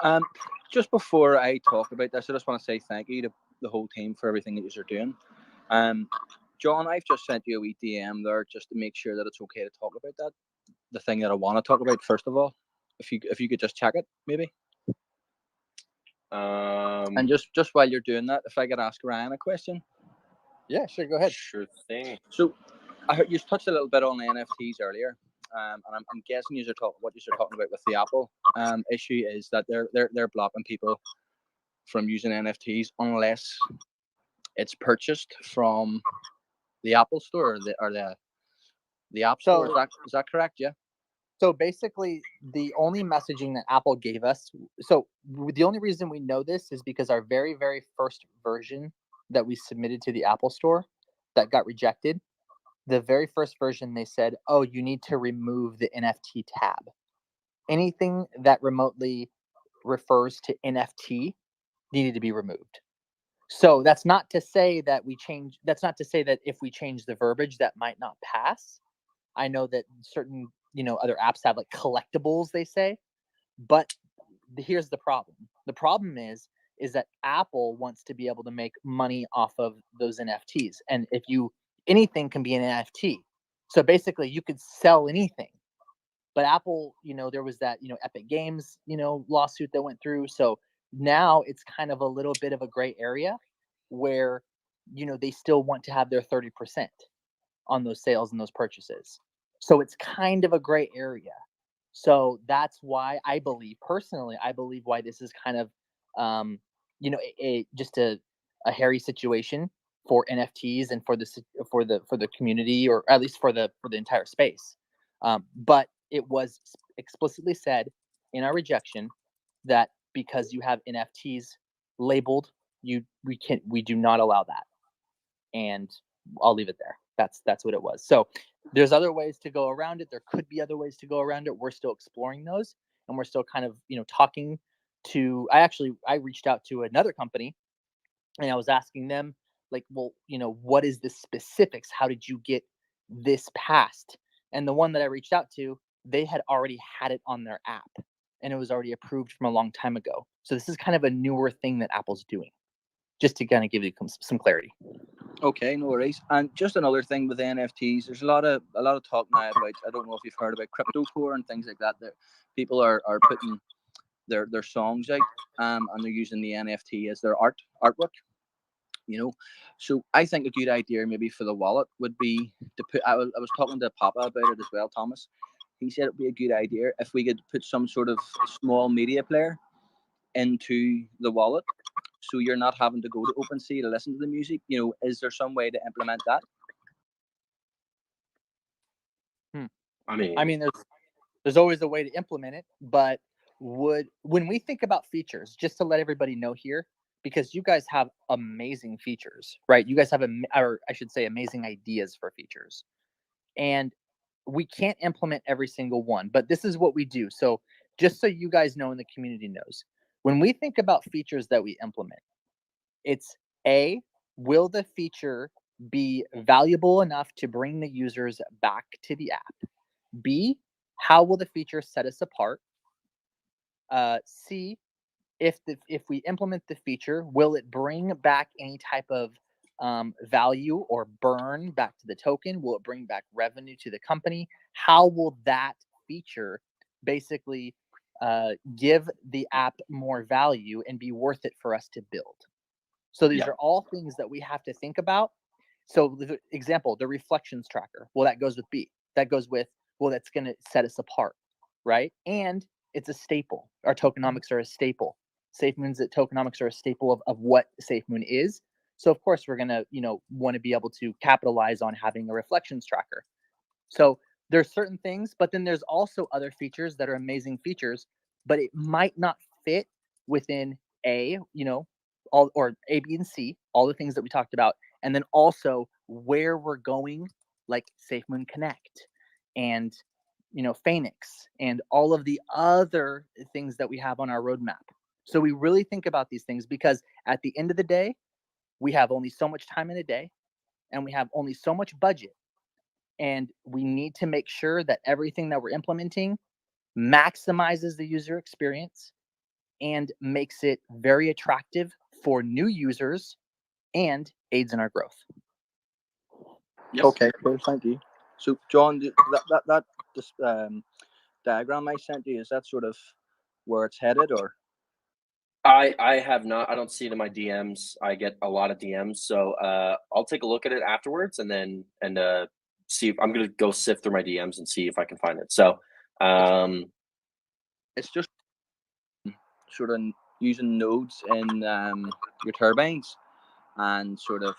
Just before I talk about this, I just want to say thank you to the whole team for everything that you're doing. John, I've just sent you a wee DM there just to make sure that it's okay to talk about that. The thing that I want to talk about first of all, if you could just check it, maybe. And just while you're doing that, if I could ask Ryan a question. Yeah, sure. Go ahead. Sure thing. So, I heard you touched a little bit on NFTs earlier, and I'm guessing what you're talking about with the Apple issue is that they're blocking people from using NFTs unless it's purchased from the Apple Store or the App Store. Is that correct? Yeah. So basically, the only messaging that Apple gave us. So the only reason we know this is because our very, very first version that we submitted to the Apple Store that got rejected. The very first version, they said, "Oh, you need to remove the NFT tab. Anything that remotely refers to NFT needed to be removed." So that's not to say that that's not to say that if we change the verbiage, that might not pass. I know that certain, other apps have like collectibles, they say, but here's the problem. The problem is that Apple wants to be able to make money off of those NFTs. And anything can be an NFT. So basically you could sell anything. But Apple, there was that, Epic Games, lawsuit that went through. So now it's kind of a little bit of a gray area where, they still want to have their 30% on those sales and those purchases. So it's kind of a gray area. So that's why I believe why this is kind of, just a hairy situation for NFTs and for the community, or at least for the entire space. But it was explicitly said in our rejection that because you have NFTs labeled, we do not allow that. And I'll leave it there. That's what it was. So there's other ways to go around it. There could be other ways to go around it. We're still exploring those, and we're still kind of, talking to. I reached out to another company, and I was asking them, like, well, what is the specifics? How did you get this passed? And the one that I reached out to, they had already had it on their app, and it was already approved from a long time ago. So this is kind of a newer thing that Apple's doing, just to kind of give you some clarity. Okay, no worries. And just another thing with NFTs, there's a lot of talk now about, I don't know if you've heard about cryptocurrencies and things like that. That people are putting their songs out, and they're using the NFT as their artwork. So I think a good idea maybe for the wallet would be to put. I was talking to Papa about it as well, Thomas. He said it'd be a good idea if we could put some sort of small media player into the wallet, so you're not having to go to OpenSea to listen to the music. Is there some way to implement that? I mean, there's always a way to implement it, but when we think about features, just to let everybody know here, because you guys have amazing features, right? You guys have, or I should say, amazing ideas for features, and we can't implement every single one, but this is what we do. So just so you guys know and the community knows, when we think about features that we implement, It's A, will the feature be valuable enough to bring the users back to the app? B, how will the feature set us apart? C, if we implement the feature, will it bring back any type of value or burn back to the token? Will it bring back revenue to the company? How will that feature basically give the app more value and be worth it for us to build? So these are all things that we have to think about. So the example, the reflections tracker, well, that goes with B. That goes with, well, that's going to set us apart, right? And it's a staple. Our tokenomics are a staple. Safemoon's tokenomics are a staple of what Safemoon is. So of course we're going to, want to be able to capitalize on having a reflections tracker. So there's certain things, but then there's also other features that are amazing features, but it might not fit within A, all, or A, B, and C, all the things that we talked about. And then also where we're going, like Safemoon Connect and, Phoenix and all of the other things that we have on our roadmap. So we really think about these things because at the end of the day, we have only so much time in a day and we have only so much budget. And we need to make sure that everything that we're implementing maximizes the user experience and makes it very attractive for new users and aids in our growth. Yep. Okay, cool. Thank you. So, John, that diagram I sent you, is that sort of where it's headed, or? I have not. I don't see it in my DMs. I get a lot of DMs, so I'll take a look at it afterwards, and then see. I'm gonna go sift through my DMs and see if I can find it. So, it's just sort of using nodes in your turbines, and sort of.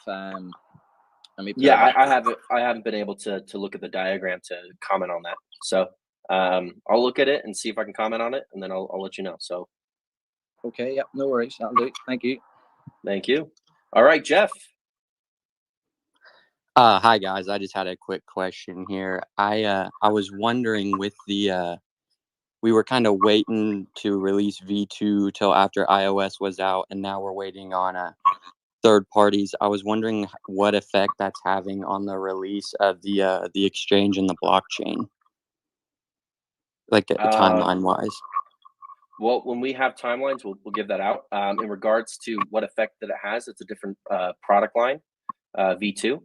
Yeah, I haven't been able to look at the diagram to comment on that. So I'll look at it and see if I can comment on it, and then I'll let you know. So. Okay. Yep. No worries. That'll do. Thank you. Thank you. All right, Jeff. Hi guys. I just had a quick question here. I was wondering with the we were kind of waiting to release V2 till after iOS was out, and now we're waiting on third parties. I was wondering what effect that's having on the release of the exchange and the blockchain, like timeline wise. Well, when we have timelines, we'll give that out. In regards to what effect that it has, it's a different product line, V2.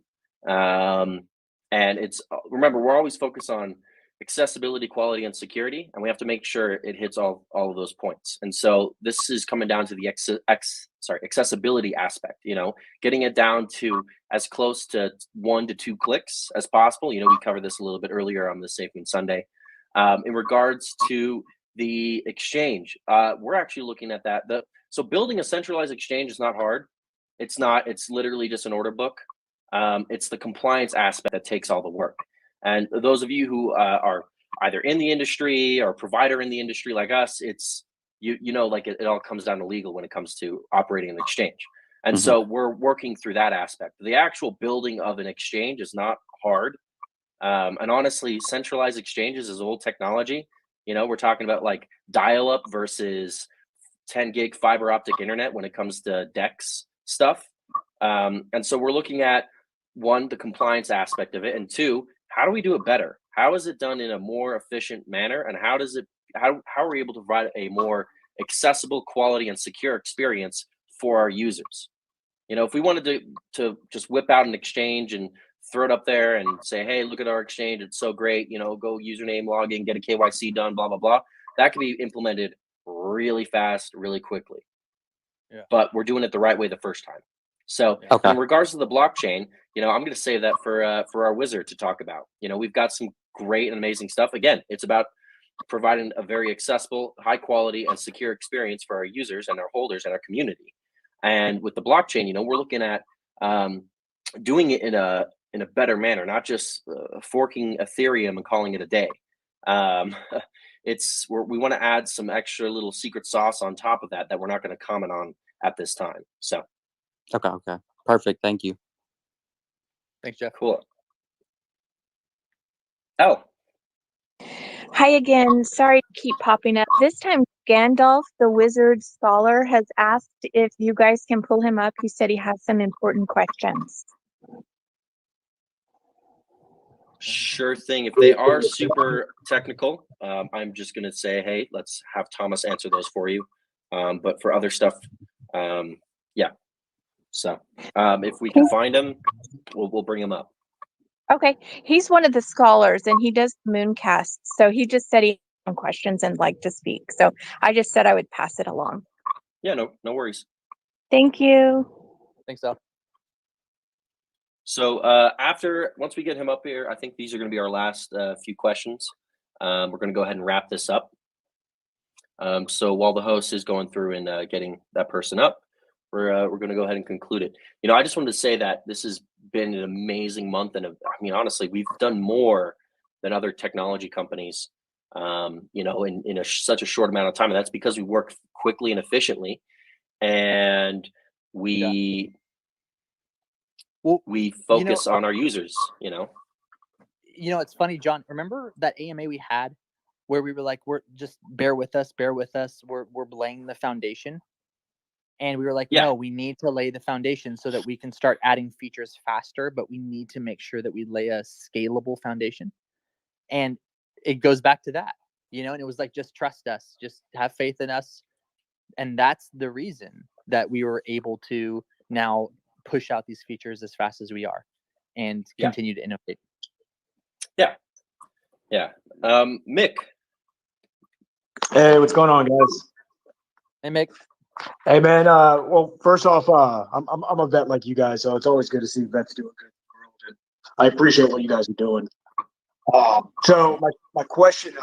And it's, remember, we're always focused on accessibility, quality, and security, and we have to make sure it hits all of those points. And so this is coming down to the accessibility aspect, getting it down to as close to 1 to 2 clicks as possible. We covered this a little bit earlier on the Safemoon Sunday. In regards to the exchange, we're actually looking at that. So building a centralized exchange is not hard. It's literally just an order book. It's the compliance aspect that takes all the work. And those of you who are either in the industry or provider in the industry like us, it's it all comes down to legal when it comes to operating an exchange. And so we're working through that aspect. The actual building of an exchange is not hard. And honestly, centralized exchanges is old technology. We're talking about like dial-up versus 10 gig fiber optic internet when it comes to DEX stuff. And so we're looking at, 1, the compliance aspect of it, and 2, how do we do it better? How is it done in a more efficient manner? And how are we able to provide a more accessible, quality, and secure experience for our users? If we wanted to just whip out an exchange and throw it up there and say, hey, look at our exchange, it's so great, go username, log in, get a KYC done, blah, blah, blah. That can be implemented really fast, really quickly. Yeah. But we're doing it the right way the first time. So in regards to the blockchain, I'm going to save that for our wizard to talk about. We've got some great and amazing stuff. Again, it's about providing a very accessible, high quality, and secure experience for our users and our holders and our community. And with the blockchain, we're looking at doing it in a better manner, not just forking Ethereum and calling it a day. We want to add some extra little secret sauce on top of that we're not going to comment on at this time. So. Okay. Perfect. Thank you. Thanks, Jeff. Cool. Oh. Hi again. Sorry to keep popping up. This time Gandalf, the wizard scholar, has asked if you guys can pull him up. He said he has some important questions. Sure thing. If they are super technical, I'm just going to say, hey, let's have Thomas answer those for you. But for other stuff, yeah. So if we can find him, we'll bring him up. Okay. He's one of the scholars, and he does mooncasts. So he just said he had some questions and liked to speak. So I just said I would pass it along. Yeah, no worries. Thank you. Thanks, Al. So once we get him up here, I think these are going to be our last few questions. We're going to go ahead and wrap this up. So while the host is going through and getting that person up, we're going to go ahead and conclude it. I just wanted to say that this has been an amazing month, and honestly, we've done more than other technology companies, in such a short amount of time, and that's because we work quickly and efficiently, and we focus on our users. It's funny, John. Remember that AMA we had where we were like, we're just bear with us. We're laying the foundation. And we were like, no, we need to lay the foundation so that we can start adding features faster, but we need to make sure that we lay a scalable foundation. And it goes back to that, and it was like, just trust us, just have faith in us. And that's the reason that we were able to now push out these features as fast as we are and continue to innovate. Yeah. Mick. Hey, what's going on, guys? Hey, Mick. Hey, man. Well, first off, I'm a vet like you guys, so it's always good to see vets doing good in the world, and I appreciate what you guys are doing. So my question,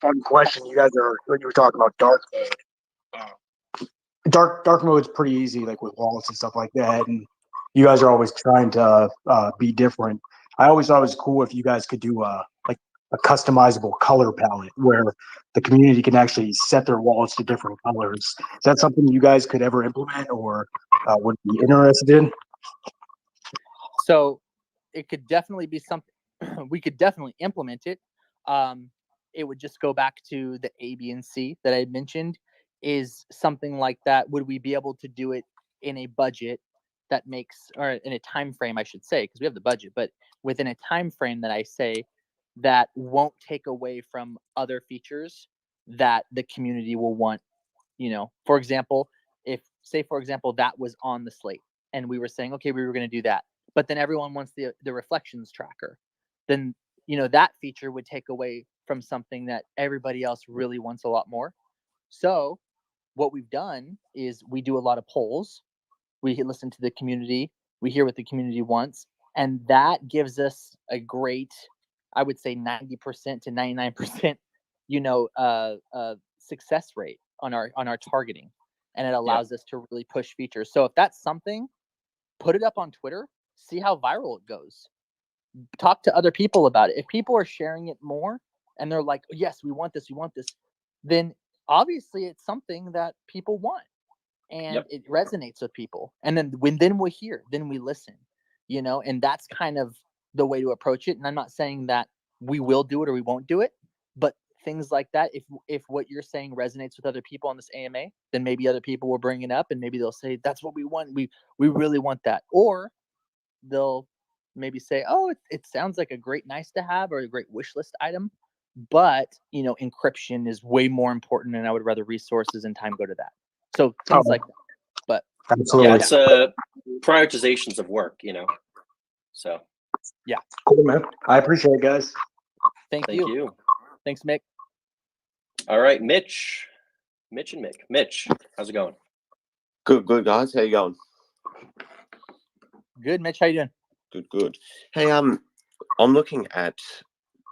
fun question. You guys when you were talking about dark mode. Dark mode is pretty easy, like with wallets and stuff like that, and you guys are always trying to be different. I always thought it was cool if you guys could do like a customizable color palette where the community can actually set their wallets to different colors. Is that something you guys could ever implement or would be interested in? So it could definitely be something we could definitely implement it. It would just go back to the A, B, and C that I mentioned. Is something like that. Would we be able to do it in a budget that makes, or in a time frame, I should say, because we have the budget, but within a time frame that I say that won't take away from other features that the community will want. For example, for example, that was on the slate and we were saying, okay, we were going to do that, but then everyone wants the reflections tracker, then that feature would take away from something that everybody else really wants a lot more. So what we've done is we do a lot of polls. We listen to the community. We hear what the community wants. And that gives us a great, I would say 90% to 99%, success rate on our targeting. And it allows us to really push features. So if that's something, put it up on Twitter, see how viral it goes. Talk to other people about it. If people are sharing it more and they're like, yes, we want this, then obviously it's something that people want and it resonates with people. And then then we hear, then we listen, and that's kind of the way to approach it. And I'm not saying that we will do it or we won't do it, but things like that, if what you're saying resonates with other people on this AMA, then maybe other people will bring it up and maybe they'll say, that's what we want. We really want that. Or they'll maybe say, oh, it sounds like a great nice to have or a great wish list item, but encryption is way more important and I would rather resources and time go to that. So things like that. But absolutely, it's prioritizations of work, So yeah, cool, man. I appreciate it, guys. Thank you. Thanks, Mick. All right, Mitch and Mick. Mitch, how's it going? Good, guys. How you going? Good, Mitch. How you doing? Good. Hey, I'm looking at.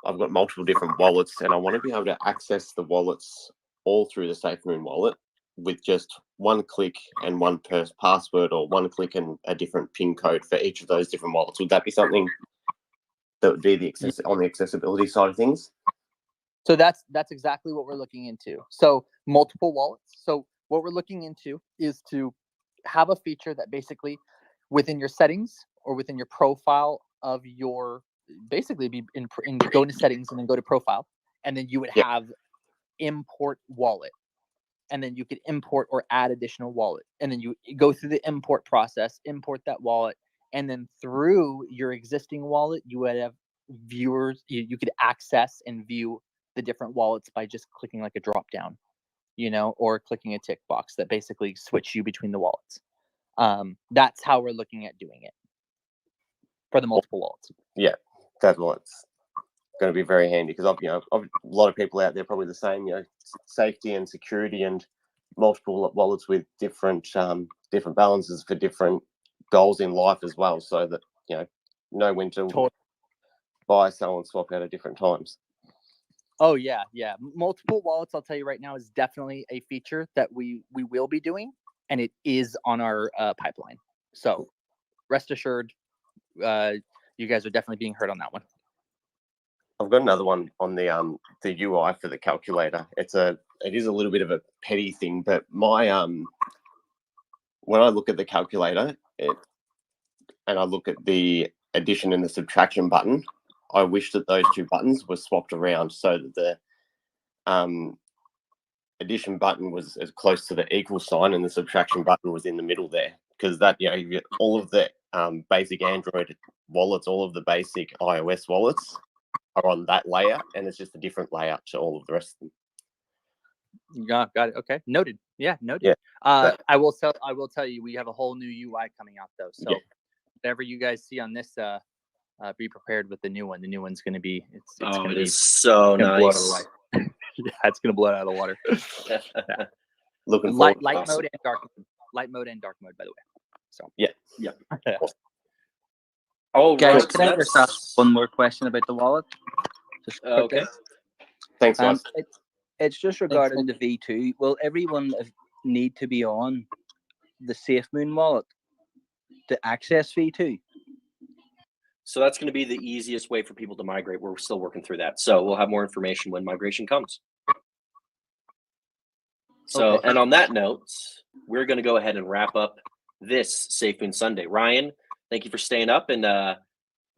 I've got multiple different wallets, and I want to be able to access the wallets all through the Safemoon wallet with just one click and one password, or one click and a different PIN code for each of those different wallets. Would that be something that would be on the accessibility side of things? So that's exactly what we're looking into. So multiple wallets. So what we're looking into is to have a feature that basically within your settings or within your profile of your, basically be in go into settings and then go to profile, and then you would have import wallet, and then you could import or add additional wallet, and then you go through the import process, import that wallet, and then through your existing wallet, you would have viewers. You could access and view the different wallets by just clicking like a drop down, or clicking a tick box that basically switch you between the wallets. That's how we're looking at doing it for the multiple wallets. Yeah, that's what's going to be very handy, because a lot of people out there probably the same, safety and security and multiple wallets with different balances for different goals in life as well, so that know when to buy, sell, and swap out at different times. Oh yeah. Multiple wallets, I'll tell you right now, is definitely a feature that we will be doing, and it is on our pipeline. So rest assured, you guys are definitely being heard on that one. I've got another one on the UI for the calculator. It is a little bit of a petty thing, but my when I look at the calculator and I look at the addition and the subtraction button, I wish that those two buttons were swapped around so that the addition button was as close to the equal sign and the subtraction button was in the middle there, because that you get all of the basic Android wallets, all of the basic iOS wallets are on that layer, and it's just a different layout to all of the rest of them. Yeah, got it. Okay, noted. Yeah, noted. Yeah, I will tell you, we have a whole new UI coming out though. So whatever you guys see on this, be prepared with the new one. The new one's going to be it is so nice. Yeah, it's going to blow it out of the water. Looking light forward. mode and dark mode. Light mode and dark mode, by the way. So yeah. Oh, guys, right. can I just ask one more question about the wallet? Just quickly. Okay. Thanks, guys. It's just regarding the V2. Will everyone need to be on the Safemoon wallet to access V2? So that's going to be the easiest way for people to migrate. We're still working through that. So we'll have more information when migration comes. So, Okay. And on that note, we're going to go ahead and wrap up this Safemoon Sunday. Ryan, thank you for staying up and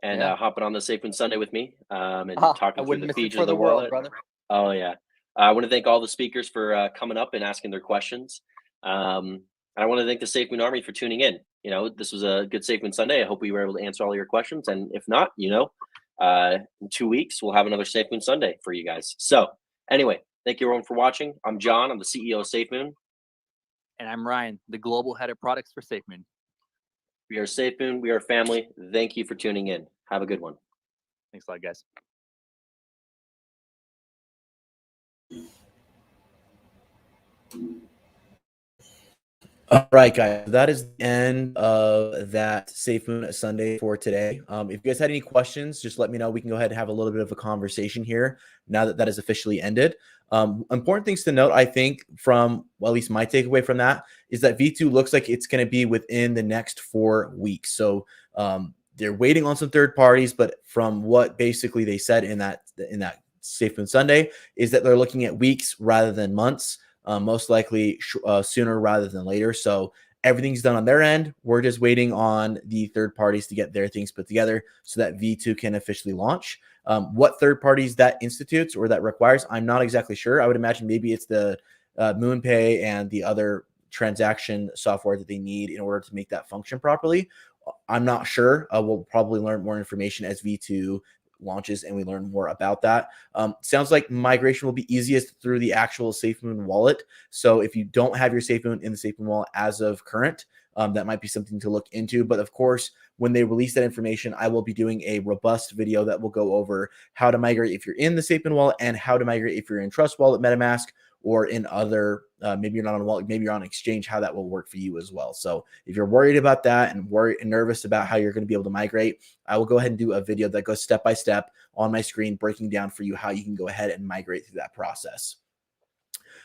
hopping on the Safemoon Sunday with me and talking through the features of the wallet. Brother. Oh, yeah. I want to thank all the speakers for coming up and asking their questions. And I want to thank the Safemoon Army for tuning in. This was a good Safemoon Sunday. I hope we were able to answer all your questions. And if not, in 2 weeks, we'll have another Safemoon Sunday for you guys. So anyway, thank you everyone for watching. I'm John. I'm the CEO of Safemoon. And I'm Ryan, the global head of products for Safemoon. We are Safemoon. We are family. Thank you for tuning in. Have a good one. Thanks a lot, guys. All right, guys, that is the end of that Safemoon Sunday for today. If you guys had any questions, just let me know. We can go ahead and have a little bit of a conversation here now that that is officially ended. Important things to note, I think, from at least my takeaway from that is that V2 looks like it's going to be within the next 4 weeks. So they're waiting on some third parties, but from what basically they said in that Safemoon Sunday is that they're looking at weeks rather than months. Most likely sooner rather than later. So everything's done on their end. We're just waiting on the third parties to get their things put together so that V2 can officially launch. What third parties that institutes or that requires, I'm not exactly sure. I would imagine maybe it's the MoonPay and the other transaction software that they need in order to make that function properly. I'm not sure. We'll probably learn more information as V2 launches and we learn more about that. Sounds like migration will be easiest through the actual Safemoon wallet. So if you don't have your Safemoon in the Safemoon wallet as of current, that might be something to look into. But of course, when they release that information, I will be doing a robust video that will go over how to migrate if you're in the Safemoon wallet and how to migrate if you're in Trust Wallet, MetaMask, or in other, maybe you're not on a wallet, maybe you're on Exchange, how that will work for you as well. So if you're worried about that and nervous about how you're going to be able to migrate, I will go ahead and do a video that goes step by step on my screen, breaking down for you how you can go ahead and migrate through that process.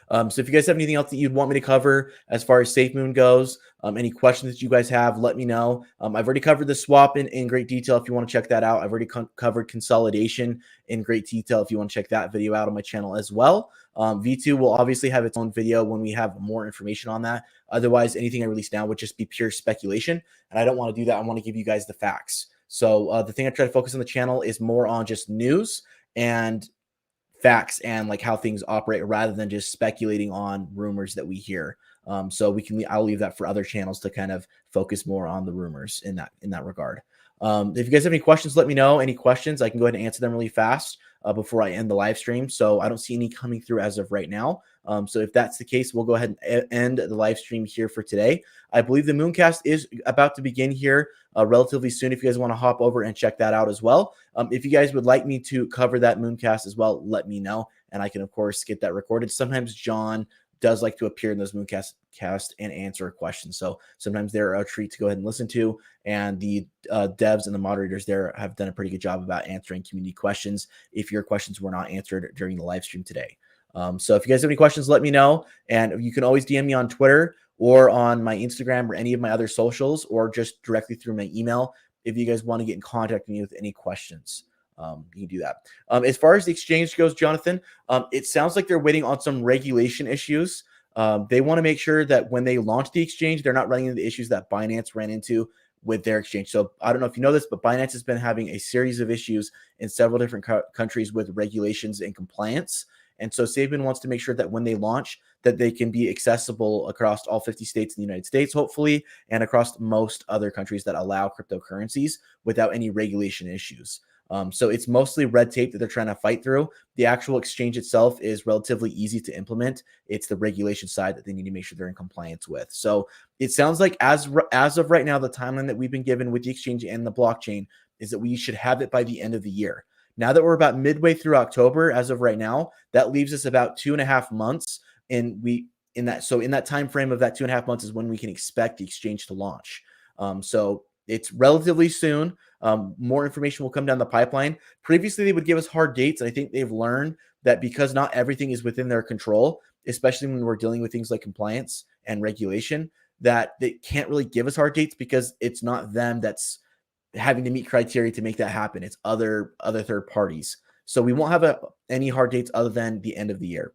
So if you guys have anything else that you'd want me to cover as far as Safemoon goes, any questions that you guys have, let me know. I've already covered the swap in great detail if you want to check that out. I've already covered consolidation in great detail if you want to check that video out on my channel as well. V2 will obviously have its own video when we have more information on that. Otherwise, anything I release now would just be pure speculation, and I don't want to do that. I want to give you guys the facts. So the thing I try to focus on the channel is more on just news and facts and like how things operate rather than just speculating on rumors that we hear. So I'll leave that for other channels to kind of focus more on the rumors in that regard. If you guys have any questions, let me know. Any questions, I can go ahead and answer them really fast before I end the live stream. So I don't see any coming through as of right now. So if that's the case, we'll go ahead and end the live stream here for today. I believe the Mooncast is about to begin here relatively soon. If you guys want to hop over and check that out as well. If you guys would like me to cover that Mooncast as well, let me know. And I can, of course, get that recorded. Sometimes John does like to appear in those Mooncast and answer questions. So sometimes they're a treat to go ahead and listen to. And the devs and the moderators there have done a pretty good job about answering community questions if your questions were not answered during the live stream today. So if you guys have any questions, let me know. And you can always DM me on Twitter or on my Instagram or any of my other socials, or just directly through my email if you guys want to get in contact with me with any questions. You can do that. As far as the exchange goes, Jonathan, it sounds like they're waiting on some regulation issues. They want to make sure that when they launch the exchange, they're not running into the issues that Binance ran into with their exchange. So I don't know if you know this, but Binance has been having a series of issues in several different countries with regulations and compliance. And so Safemoon wants to make sure that when they launch, that they can be accessible across all 50 states in the United States, hopefully, and across most other countries that allow cryptocurrencies without any regulation issues. So it's mostly red tape that they're trying to fight through. The actual exchange itself is relatively easy to implement. It's the regulation side that they need to make sure they're in compliance with. So it sounds like as of right now, the timeline that we've been given with the exchange and the blockchain is that we should have it by the end of the year. Now that we're about midway through October, as of right now, that leaves us about 2.5 months. And in that time frame of that 2.5 months is when we can expect the exchange to launch. So it's relatively soon. More information will come down the pipeline. Previously, they would give us hard dates. And I think they've learned that because not everything is within their control, especially when we're dealing with things like compliance and regulation, that they can't really give us hard dates because it's not them that's having to meet criteria to make that happen. It's other third parties. So we won't have any hard dates other than the end of the year.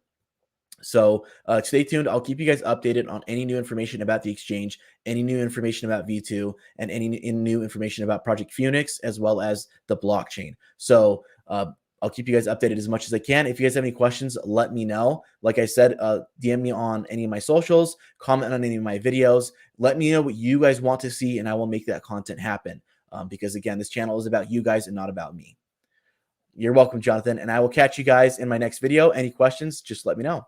So stay tuned. I'll keep you guys updated on any new information about the exchange, any new information about V2, and any new information about Project Phoenix, as well as the blockchain. So I'll keep you guys updated as much as I can. If you guys have any questions, let me know. Like I said, DM me on any of my socials, comment on any of my videos. Let me know what you guys want to see, and I will make that content happen. Because again, this channel is about you guys and not about me. You're welcome, Jonathan, and I will catch you guys in my next video. Any questions, just let me know.